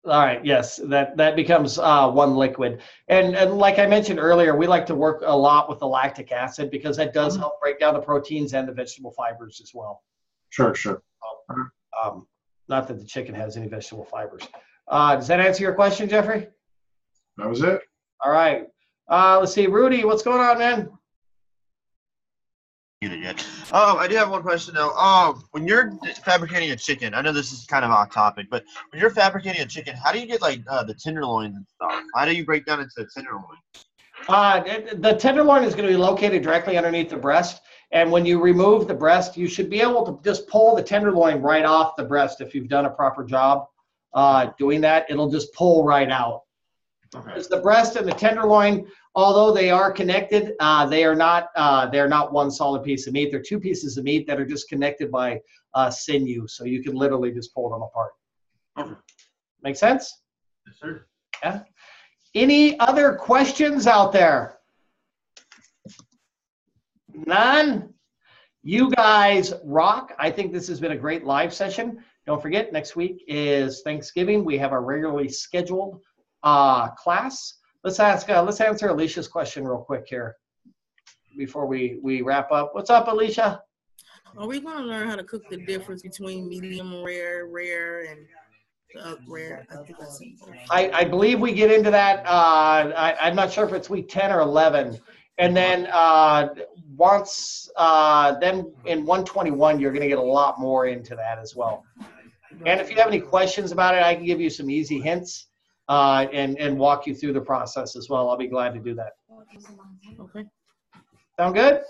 All right. Yes, that becomes one liquid. And like I mentioned earlier, we like to work a lot with the lactic acid because that does help break down the proteins and the vegetable fibers as well. Sure. Not that the chicken has any vegetable fibers. Does that answer your question, Jeffrey? That was it. All right. Let's see. Rudy, what's going on, man? I do have one question though. When you're fabricating a chicken, I know this is kind of off topic, but when you're fabricating a chicken, how do you get like the tenderloins and stuff? How do you break down into the tenderloin? The tenderloin is going to be located directly underneath the breast, and when you remove the breast, you should be able to just pull the tenderloin right off the breast if you've done a proper job doing that. It'll just pull right out. Okay. Because the breast and the tenderloin, although they are connected, they're not one solid piece of meat. They're two pieces of meat that are just connected by sinew, so you can literally just pull them apart. Okay. Make sense? Yes, sir. Yeah. Any other questions out there? None? You guys rock. I think this has been a great live session. Don't forget, next week is Thanksgiving. We have our regularly scheduled class. Let's answer Alicia's question real quick here before we wrap up. What's up, Alicia? Are we going to learn how to cook the difference between medium rare, and rare? I believe we get into that. I'm not sure if it's week 10 or 11. And then then in 121, you're going to get a lot more into that as well. And if you have any questions about it, I can give you some easy hints and walk you through the process as well. I'll be glad to do that. Okay. Sound good?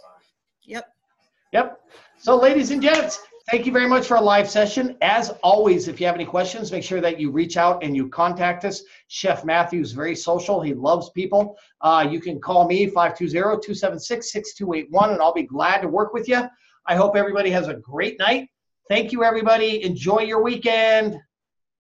Yep. Yep. So ladies and gents, thank you very much for our live session. As always, if you have any questions, make sure that you reach out and you contact us. Chef Matthew is very social. He loves people. You can call me, 520-276-6281, and I'll be glad to work with you. I hope everybody has a great night. Thank you, everybody. Enjoy your weekend.